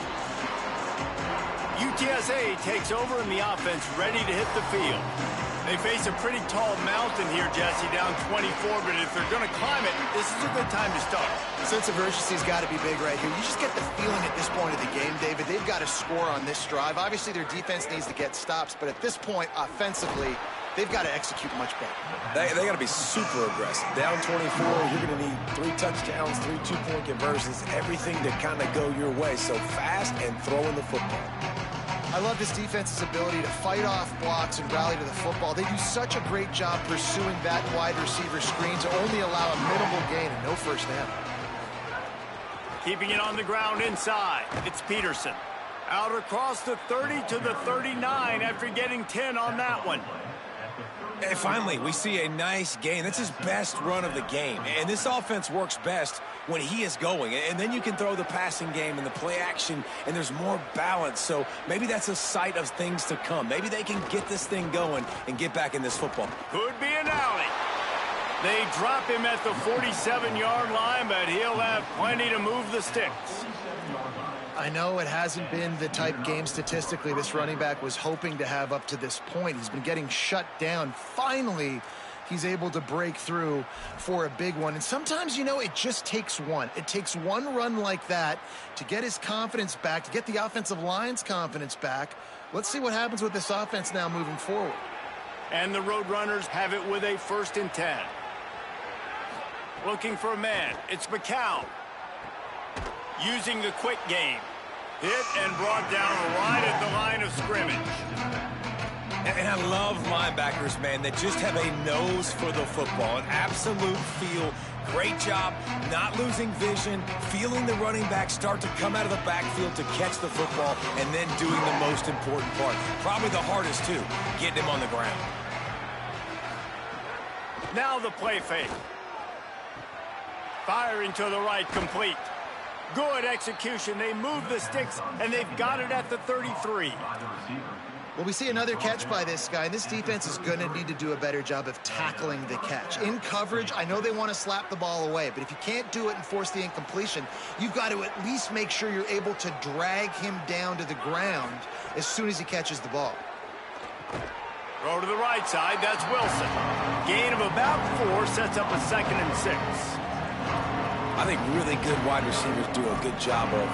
UTSA takes over, and the offense ready to hit the field. They face a pretty tall mountain here, Jesse, down 24, but if they're going to climb it, this is a good time to start. Sense of urgency's got to be big right here. You just get the feeling at this point of the game, David, they've got to score on this drive. Obviously, their defense needs to get stops, but at this point, offensively, they've got to execute much better. They got to be super aggressive. Down 24, you're going to need 3 touchdowns, 3 two-point conversions, everything to kind of go your way. So fast and throwing the football. I love this defense's ability to fight off blocks and rally to the football. They do such a great job pursuing that wide receiver screen to only allow a minimal gain and no 1st down. Keeping it on the ground inside. It's Peterson. Out across the 30 to the 39 after getting 10 on that one. And finally, we see a nice gain. That's his best run of the game. And this offense works best when he is going. And then you can throw the passing game and the play action, and there's more balance. So maybe that's a sight of things to come. Maybe they can get this thing going and get back in this football. Could be an alley. They drop him at the 47-yard line, but he'll have plenty to move the sticks. I know it hasn't been the type game statistically this running back was hoping to have up to this point. He's been getting shut down. Finally, he's able to break through for a big one. And sometimes, you know, it just takes one. It takes one run like that to get his confidence back, to get the offensive line's confidence back. Let's see what happens with this offense now moving forward. And the Roadrunners have it with a 1st and 10. Looking for a man. It's McCown. Using the quick game. Hit and brought down right at the line of scrimmage. And I love linebackers, man, that just have a nose for the football, an absolute feel. Great job not losing vision, feeling the running back start to come out of the backfield to catch the football, and then doing the most important part. Probably the hardest, too, getting him on the ground. Now the play fake. Firing to the right, complete. Good execution. They move the sticks, and they've got it at the 33. Well, we see another catch by this guy, and this defense is going to need to do a better job of tackling the catch. In coverage, I know they want to slap the ball away, but if you can't do it and force the incompletion, you've got to at least make sure you're able to drag him down to the ground as soon as he catches the ball. Throw to the right side. That's Wilson. Gain of about 4 sets up a 2nd and 6. I think really good wide receivers do a good job of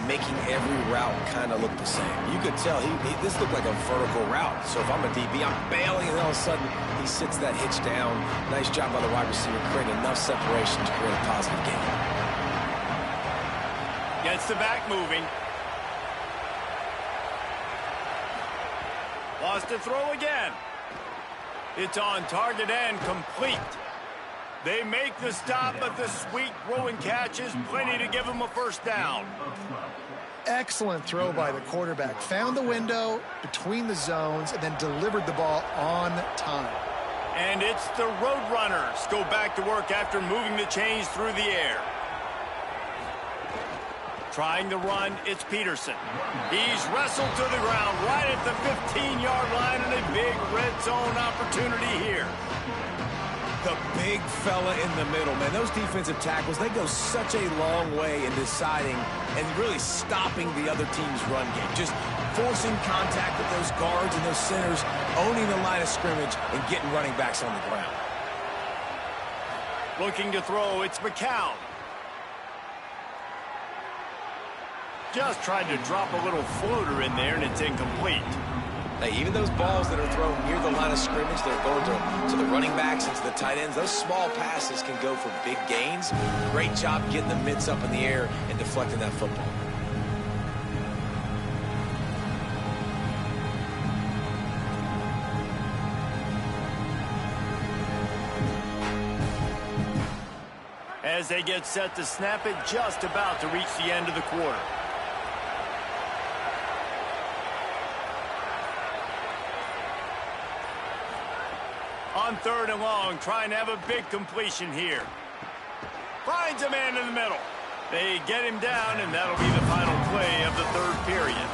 making every route kind of look the same. You could tell this looked like a vertical route. So if I'm a DB, I'm bailing, and all of a sudden he sits that hitch down. Nice job by the wide receiver, creating enough separation to create a positive gain. Gets the back moving. Wants to throw again. It's on target and complete. They make the stop, but the sweet throwing catch is plenty to give them a 1st down. Excellent throw by the quarterback. Found the window between the zones and then delivered the ball on time. And it's the Roadrunners go back to work after moving the chains through the air. Trying the run, it's Peterson. He's wrestled to the ground right at the 15-yard line, and a big red zone opportunity here. The big fella in the middle, man. Those defensive tackles, they go such a long way in deciding and really stopping the other team's run game. Just forcing contact with those guards and those centers, owning the line of scrimmage, and getting running backs on the ground. Looking to throw, it's McCown. Just tried to drop a little floater in there, and it's incomplete. Hey, even those balls that are thrown near the line of scrimmage, they're going to the running backs and to the tight ends. Those small passes can go for big gains. Great job getting the mitts up in the air and deflecting that football. As they get set to snap it, just about to reach the end of the quarter. On 3rd and long, trying to have a big completion here. Finds a man in the middle. They get him down, and that'll be the final play of the 3rd period.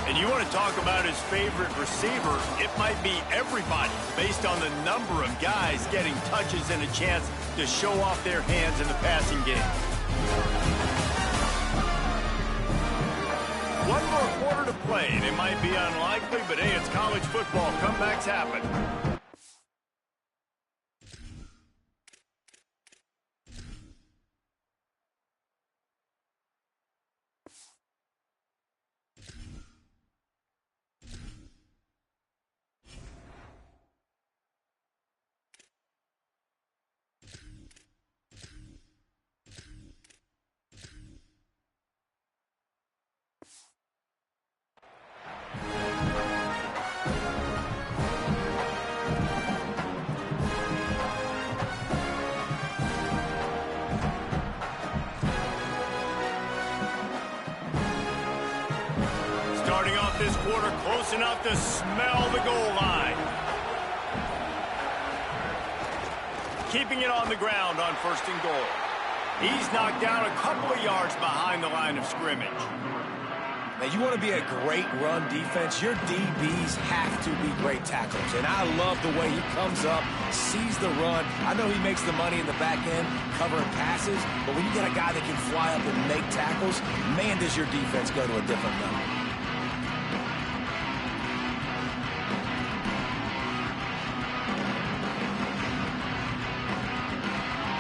And you want to talk about his favorite receiver, it might be everybody, based on the number of guys getting touches and a chance to show off their hands in the passing game. One more quarter to play, and it might be unlikely, but hey, it's college football. Comebacks happen. Starting off this quarter close enough to smell the goal line. Keeping it on the ground on 1st and goal. He's knocked down a couple of yards behind the line of scrimmage. Now, you want to be a great run defense, your DBs have to be great tacklers. And I love the way he comes up, sees the run. I know he makes the money in the back end covering passes, but when you get a guy that can fly up and make tackles, man, does your defense go to a different level.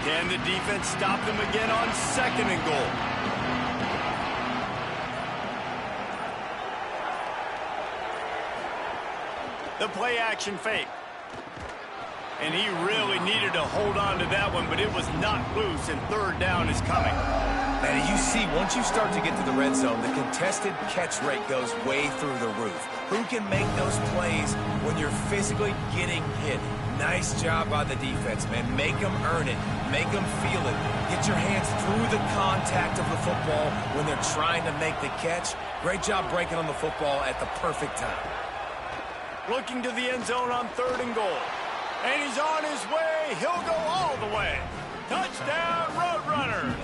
Can the defense stop them again on 2nd and goal? The play action fake. And he really needed to hold on to that one, but it was not loose, and 3rd down is coming. And you see, once you start to get to the red zone, the contested catch rate goes way through the roof. Who can make those plays when you're physically getting hit? Nice job by the defense, man. Make them earn it. Make them feel it. Get your hands through the contact of the football when they're trying to make the catch. Great job breaking on the football at the perfect time. Looking to the end zone on 3rd and goal. And he's on his way. He'll go all the way. Touchdown, Roadrunners.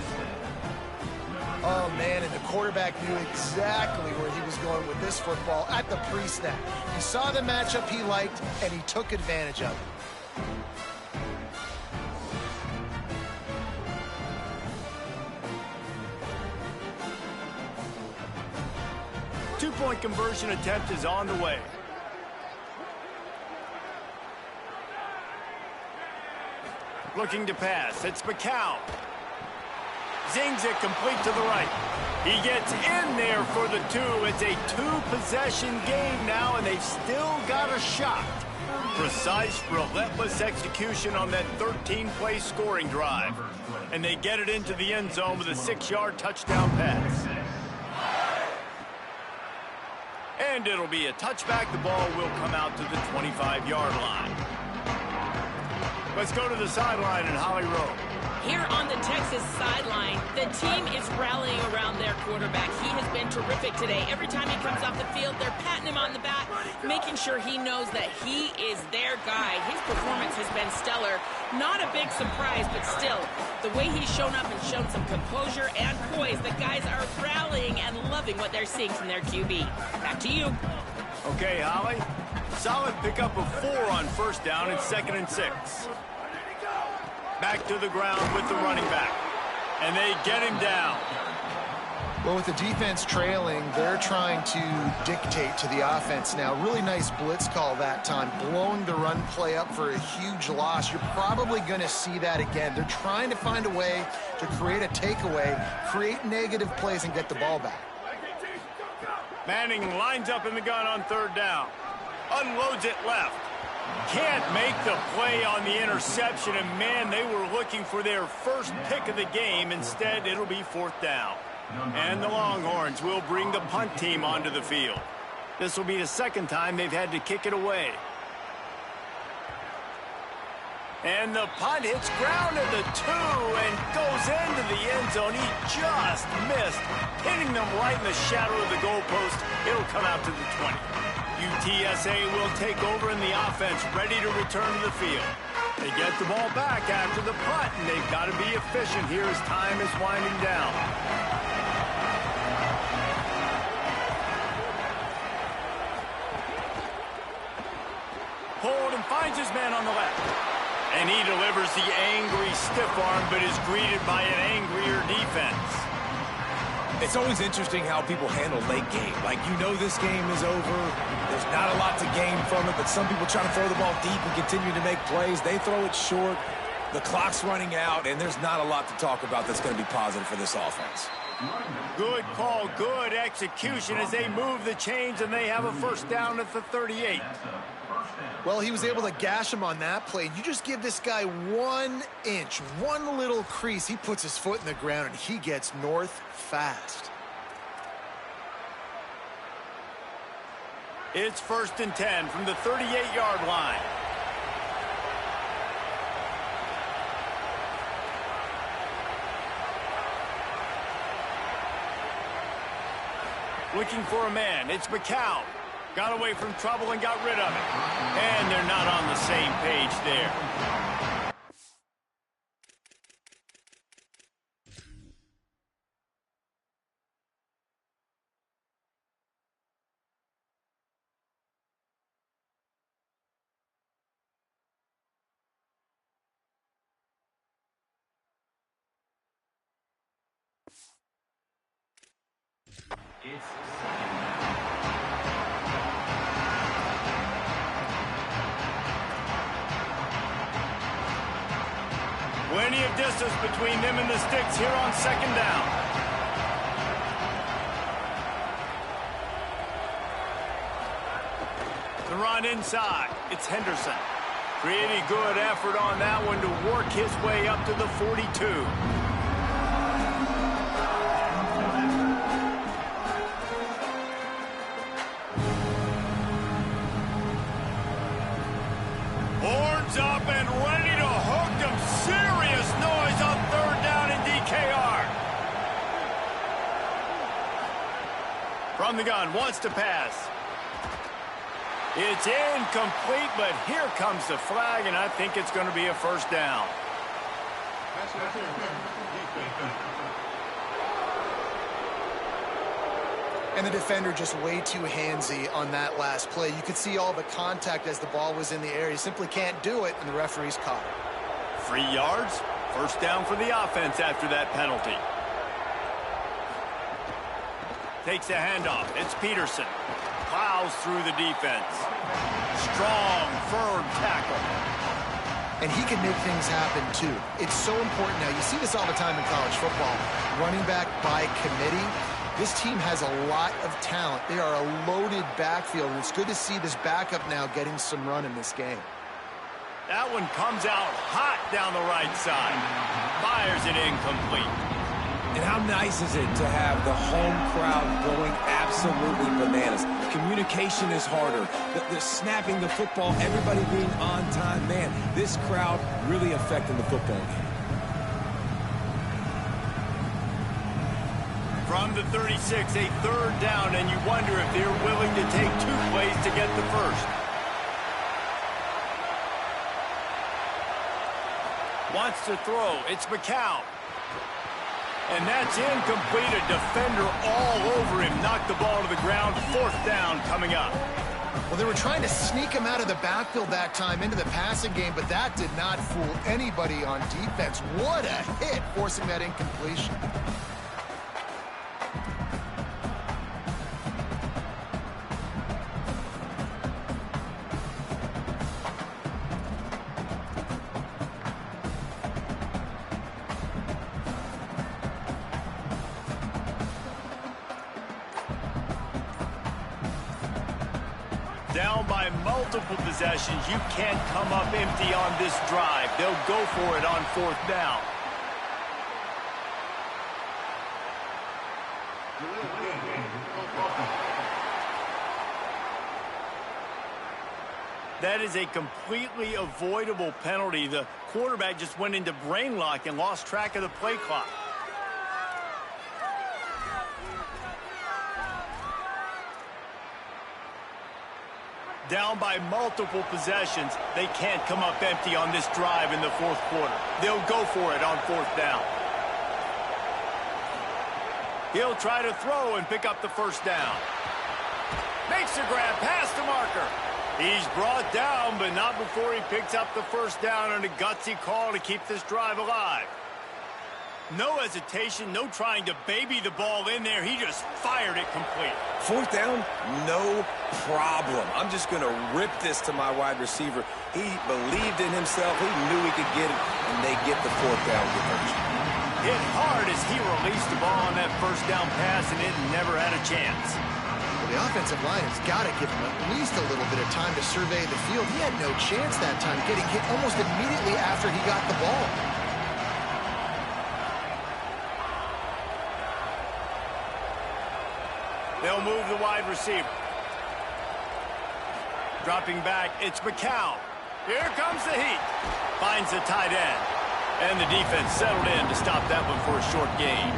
Oh, man, and the quarterback knew exactly where he was going with this football at the pre-snap. He saw the matchup he liked, and he took advantage of it. Two-point conversion attempt is on the way. Looking to pass. It's McCown. Zings it complete to the right. He gets in there for the 2. It's a 2-possession game now, and they've still got a shot. Precise, relentless execution on that 13-play scoring drive. And they get it into the end zone with a 6-yard touchdown pass. And it'll be a touchback. The ball will come out to the 25-yard line. Let's go to the sideline in Holly Rowe. Here on the Texas sideline, the team is rallying around their quarterback. He has been terrific today. Every time he comes off the field, they're patting him on the back, making sure he knows that he is their guy. His performance has been stellar. Not a big surprise, but still, The way he's shown up and shown some composure and poise, the guys are rallying and loving what they're seeing from their QB. Back to you. Okay, Holly. Solid pickup of 4 on first down and 2nd and 6. Back to the ground with the running back. And they get him down. Well, with the defense trailing, they're trying to dictate to the offense now. Really nice blitz call that time, blowing the run play up for a huge loss. You're probably going to see that again. They're trying to find a way to create a takeaway, create negative plays, and get the ball back. Manning lines up in the gun on 3rd down. Unloads it left. Can't make the play on the interception, and man, they were looking for their first pick of the game. Instead, it'll be 4th down. And the Longhorns will bring the punt team onto the field. This will be the 2nd time they've had to kick it away. And the punt hits ground at the 2 and goes into the end zone. He just missed, hitting them right in the shadow of the goalpost. It'll come out to the 20. UTSA will take over in the offense, ready to return to the field. They get the ball back after the punt, and they've got to be efficient here as time is winding down. Hold and finds his man on the left. And he delivers the angry stiff arm, but is greeted by an angrier defense. It's always interesting how people handle late game. Like, you know this game is over. There's not a lot to gain from it, but some people try to throw the ball deep and continue to make plays. They throw it short. The clock's running out, and there's not a lot to talk about that's going to be positive for this offense. Good call, good execution as they move the chains, and they have a 1st down at the 38. Well, he was able to gash him on that play. You just give this guy 1 inch, one little crease. He puts his foot in the ground, and he gets north fast. It's 1st and 10 from the 38-yard line. Looking for a man. It's McCown. Got away from trouble and got rid of it. And they're not on the same page there. Plenty of distance between them and the sticks here on 2nd down. The run inside. It's Henderson. Pretty good effort on that one to work his way up to the 42. Horns up and ready to hook them. Serious noise on 3rd down in DKR. From the gun, wants to pass. It's incomplete, but here comes the flag, and I think it's going to be a 1st down. And the defender just way too handsy on that last play. You could see all the contact as the ball was in the air. He simply can't do it, and the referee's caught it. 3 yards, 1st down for the offense after that penalty. Takes a handoff. It's Peterson. Plows through the defense. Strong, firm tackle. And he can make things happen, too. It's so important now. You see this all the time in college football. Running back by committee. This team has a lot of talent. They are a loaded backfield, and it's good to see this backup now getting some run in this game. That one comes out hot down the right side. Fires it incomplete. And how nice is it to have the home crowd going absolutely bananas? Communication is harder. The snapping the football, everybody being on time. Man, this crowd really affecting the football game. From the 36, a 3rd down, and you wonder if they're willing to take 2 plays to get the first. Wants to throw. It's McCown. And that's incomplete. A defender all over him. Knocked the ball to the ground. 4th down coming up. Well, they were trying to sneak him out of the backfield that time into the passing game, but that did not fool anybody on defense. What a hit, forcing that incompletion. Down by multiple possessions. You can't come up empty on this drive. They'll go for it on 4th down. That is a completely avoidable penalty. The quarterback just went into brain lock and lost track of the play clock. Down by multiple possessions. They can't come up empty on this drive in the 4th quarter. They'll go for it on 4th down. He'll try to throw and pick up the 1st down. Makes the grab past the marker. He's brought down, but not before he picks up the 1st down on a gutsy call to keep this drive alive. No hesitation, no trying to baby the ball in there. He just fired it complete. 4th down, no problem. I'm just going to rip this to my wide receiver. He believed in himself. He knew he could get it, and they get the 4th down conversion. Hit hard as he released the ball on that 1st down pass, and it never had a chance. Well, the offensive line has got to give him at least a little bit of time to survey the field. He had no chance that time, getting hit almost immediately after he got the ball. They'll move the wide receiver. Dropping back, it's McCown. Here comes the heat. Finds the tight end. And the defense settled in to stop that one for a short gain.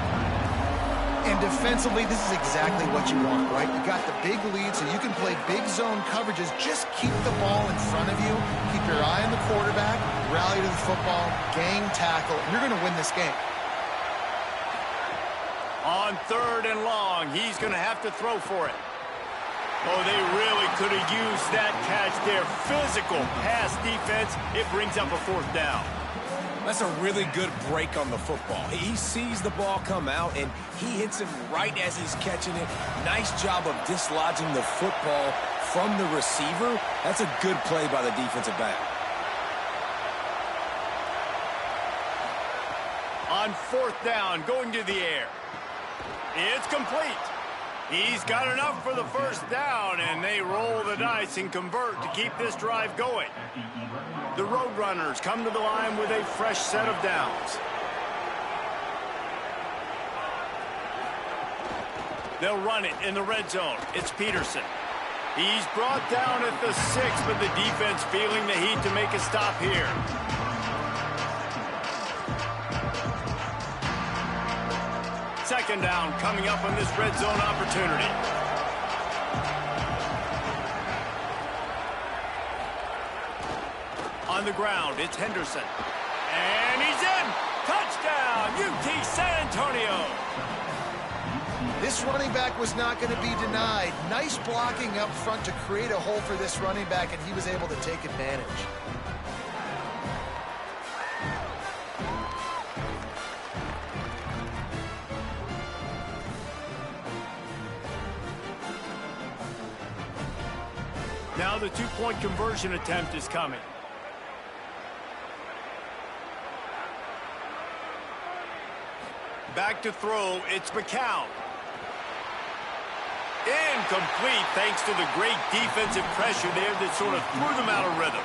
And defensively, this is exactly what you want, right? You got the big lead, so you can play big zone coverages. Just keep the ball in front of you. Keep your eye on the quarterback. Rally to the football. Gang tackle. You're going to win this game. On 3rd and long, he's going to have to throw for it. Oh, they really could have used that catch there. Physical pass defense. It brings up a 4th down. That's a really good break on the football. He sees the ball come out, and he hits him right as he's catching it. Nice job of dislodging the football from the receiver. That's a good play by the defensive back. On 4th down, going to the air. It's complete. He's got enough for the 1st down, and they roll the dice and convert to keep this drive going. The Roadrunners come to the line with a fresh set of downs. They'll run it in the red zone. It's Peterson. He's brought down at the 6, but the defense feeling the heat to make a stop here. Second down coming up on this red zone opportunity. On the ground, it's Henderson. And he's in! Touchdown, UT San Antonio! This running back was not going to be denied. Nice blocking up front to create a hole for this running back, and he was able to take advantage. Now the two-point conversion attempt is coming. Back to throw, it's McCown. Incomplete thanks to the great defensive pressure there that sort of threw them out of rhythm.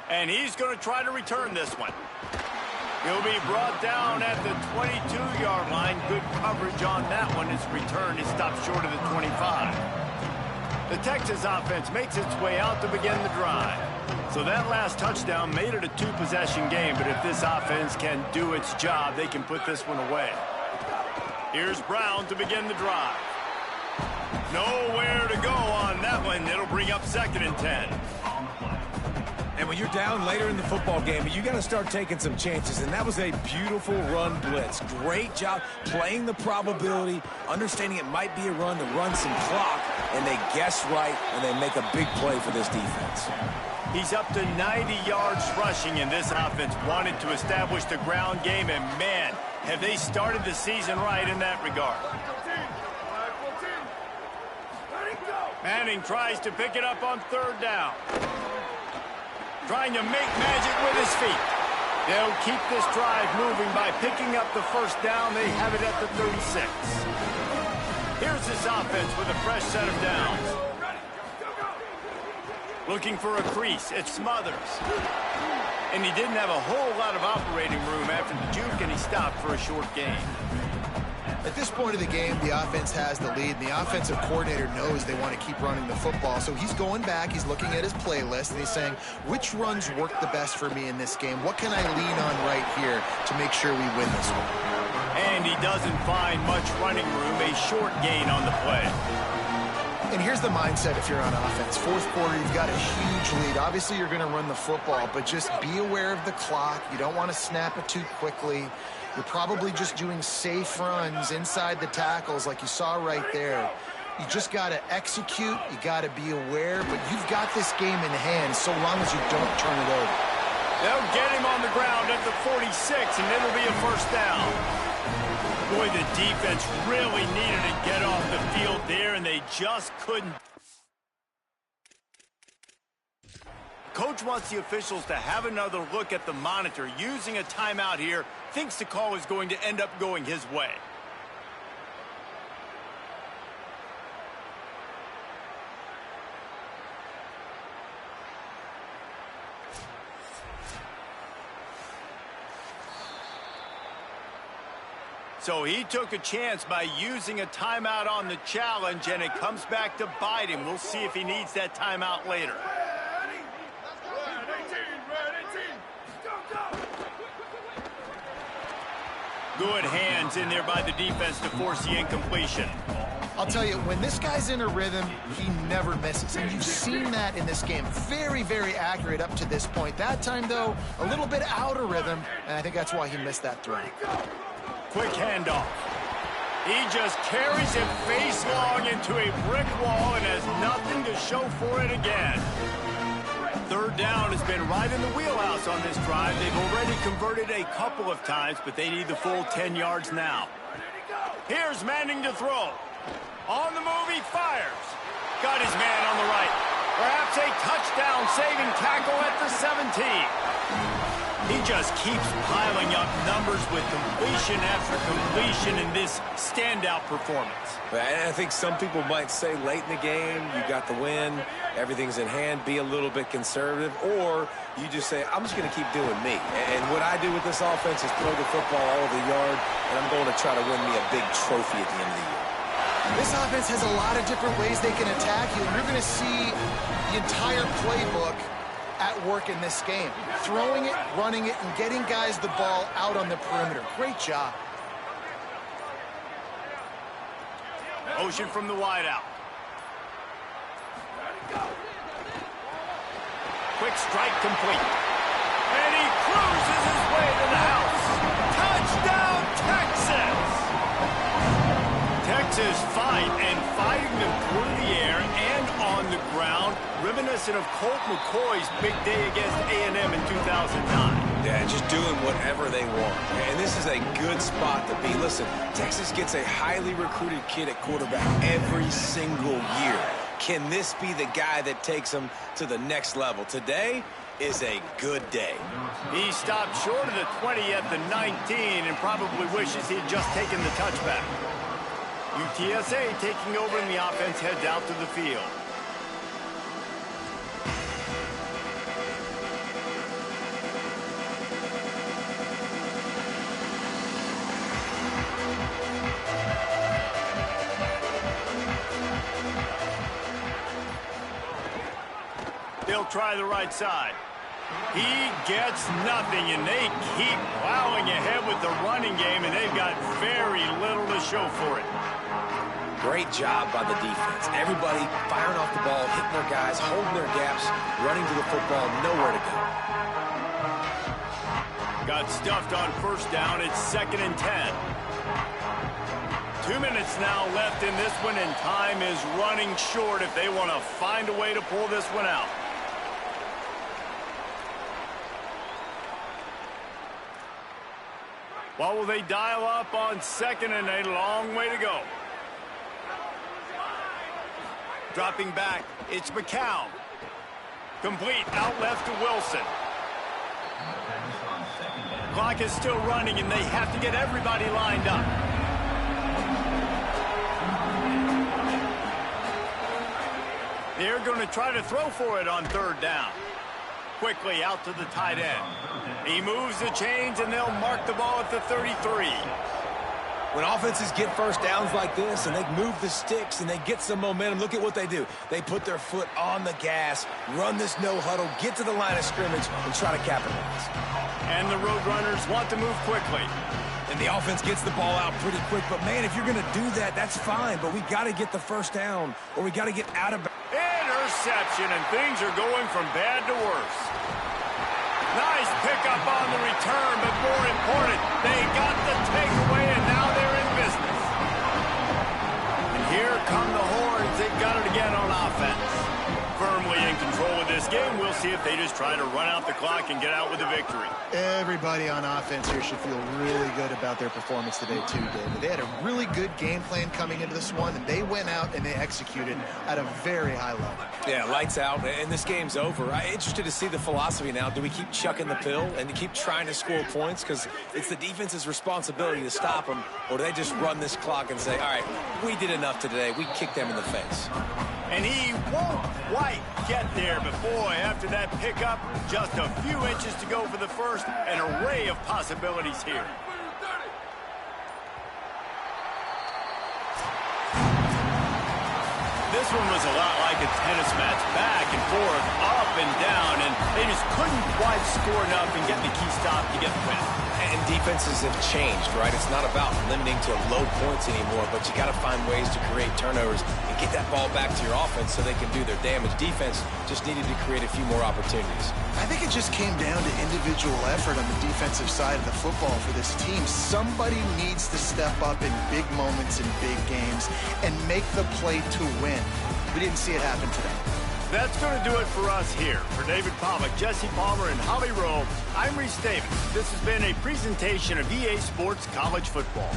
And he's going to try to return this one. He'll be brought down at the 22-yard line. Good coverage on that one. His return is stopped short of the 25. The Texas offense makes its way out to begin the drive. So that last touchdown made it a two-possession game, but if this offense can do its job, they can put this one away. Here's Brown to begin the drive. Nowhere to go on that one. It'll bring up 2nd and 10. And when you're down later in the football game, you got to start taking some chances. And that was a beautiful run blitz. Great job playing the probability, understanding it might be a run to run some clock, and they guess right, and they make a big play for this defense. He's up to 90 yards rushing, and this offense wanted to establish the ground game, and man, have they started the season right in that regard. Manning tries to pick it up on 3rd down. Trying to make magic with his feet. They'll keep this drive moving by picking up the 1st down. They have it at the 36. Here's this offense with a fresh set of downs. Looking for a crease. It's Smothers. And he didn't have a whole lot of operating room after the juke, and he stopped for a short gain. At this point of the game, the offense has the lead, and the offensive coordinator knows they want to keep running the football. So he's going back, he's looking at his playlist, and he's saying, which runs work the best for me in this game? What can I lean on right here to make sure we win this one? And he doesn't find much running room, a short gain on the play. And here's the mindset if you're on offense. 4th quarter, you've got a huge lead. Obviously, you're going to run the football, but just be aware of the clock. You don't want to snap it too quickly. You're probably just doing safe runs inside the tackles like you saw right there. You just got to execute. You got to be aware, but you've got this game in hand so long as you don't turn it over. They'll get him on the ground at the 46, and it'll be a 1st down. Boy, the defense really needed to get off the field there, and they just couldn't. Coach wants the officials to have another look at the monitor. Using a timeout here, thinks the call is going to end up going his way. So he took a chance by using a timeout on the challenge, and it comes back to bite him. We'll see if he needs that timeout later. Good hands in there by the defense to force the incompletion. I'll tell you, when this guy's in a rhythm, he never misses. And you've seen that in this game. Very, very accurate up to this point. That time, though, a little bit out of rhythm, and I think that's why he missed that throw. Quick handoff. He just carries it face long into a brick wall and has nothing to show for it again. 3rd down has been right in the wheelhouse on this drive. They've already converted a couple of times, but they need the full 10 yards now. Here's Manning to throw. On the move, he fires. Got his man on the right. Perhaps a touchdown-saving tackle at the 17. He just keeps piling up numbers with completion after completion in this standout performance. And I think some people might say late in the game, you got the win, everything's in hand, be a little bit conservative, or you just say, I'm just going to keep doing me. And what I do with this offense is throw the football all over the yard, and I'm going to try to win me a big trophy at the end of the year. This offense has a lot of different ways they can attack you, and you're going to see the entire playbook at work in this game. Throwing it, running it, and getting guys the ball out on the perimeter. Great job. Motion from the wideout. Quick strike complete. And he cruises his way to the house. Touchdown, Texas! Texas fighting them through the air and on the ground, reminiscent of Colt McCoy's big day against A&M in 2009. Yeah, just doing whatever they want. And this is a good spot to be. Listen, Texas gets a highly recruited kid at quarterback every single year. Can this be the guy that takes them to the next level? Today is a good day. He stopped short of the 20 at the 19 and probably wishes he'd just taken the touchback. UTSA taking over, and the offense heads out to the field. They'll try the right side. He gets nothing, and they keep plowing ahead with the running game, and they've got very little to show for it. Great job by the defense. Everybody firing off the ball, hitting their guys, holding their gaps, running to the football, nowhere to go. Got stuffed on first down. It's 2nd and 10. 2 minutes now left in this one, and time is running short if they want to find a way to pull this one out. What will they dial up on 2nd and a long way to go? Dropping back, it's McCown. Complete, out left to Wilson. Clock is still running, and they have to get everybody lined up. They're going to try to throw for it on 3rd down. Quickly out to the tight end. He moves the chains, and they'll mark the ball at the 33. When offenses get first downs like this and they move the sticks and they get some momentum, look at what they do. They put their foot on the gas, run this no huddle, get to the line of scrimmage, and try to capitalize. And the Roadrunners want to move quickly. And the offense gets the ball out pretty quick. But, man, if you're going to do that, that's fine. But we got to get the first down, or we got to get out of... Interception, and things are going from bad to worse. Nice pickup on the return, but more important, they got the takeaway, and now they're in business. And here come the Horns. They've got it again on offense. Firmly in control of this game. We'll see if they just try to run out the clock and get out with a victory. Everybody on offense here should feel really good about their performance today, too, David. They had a really good game plan coming into this one, and they went out and they executed at a very high level. Yeah, lights out, and this game's over. I'm interested to see the philosophy now. Do we keep chucking the pill and to keep trying to score points? Because it's the defense's responsibility to stop them, or do they just run this clock and say, all right, we did enough today. We kicked them in the face. And he won't quite get there, but boy, after that pickup, just a few inches to go for the first. An array of possibilities here. This one was a lot like a tennis match, back and forth, up and down, and they just couldn't quite score enough and get the key stop to get the win. And defenses have changed, right? It's not about limiting to low points anymore, but you got to find ways to create turnovers and get that ball back to your offense so they can do their damage. Defense just needed to create a few more opportunities. I think it just came down to individual effort on the defensive side of the football for this team. Somebody needs to step up in big moments in big games and make the play to win. We didn't see it happen today. That's going to do it for us here. For David Pollack, Jesse Palmer, and Holly Rowe, I'm Reese Davis. This has been a presentation of EA Sports College Football.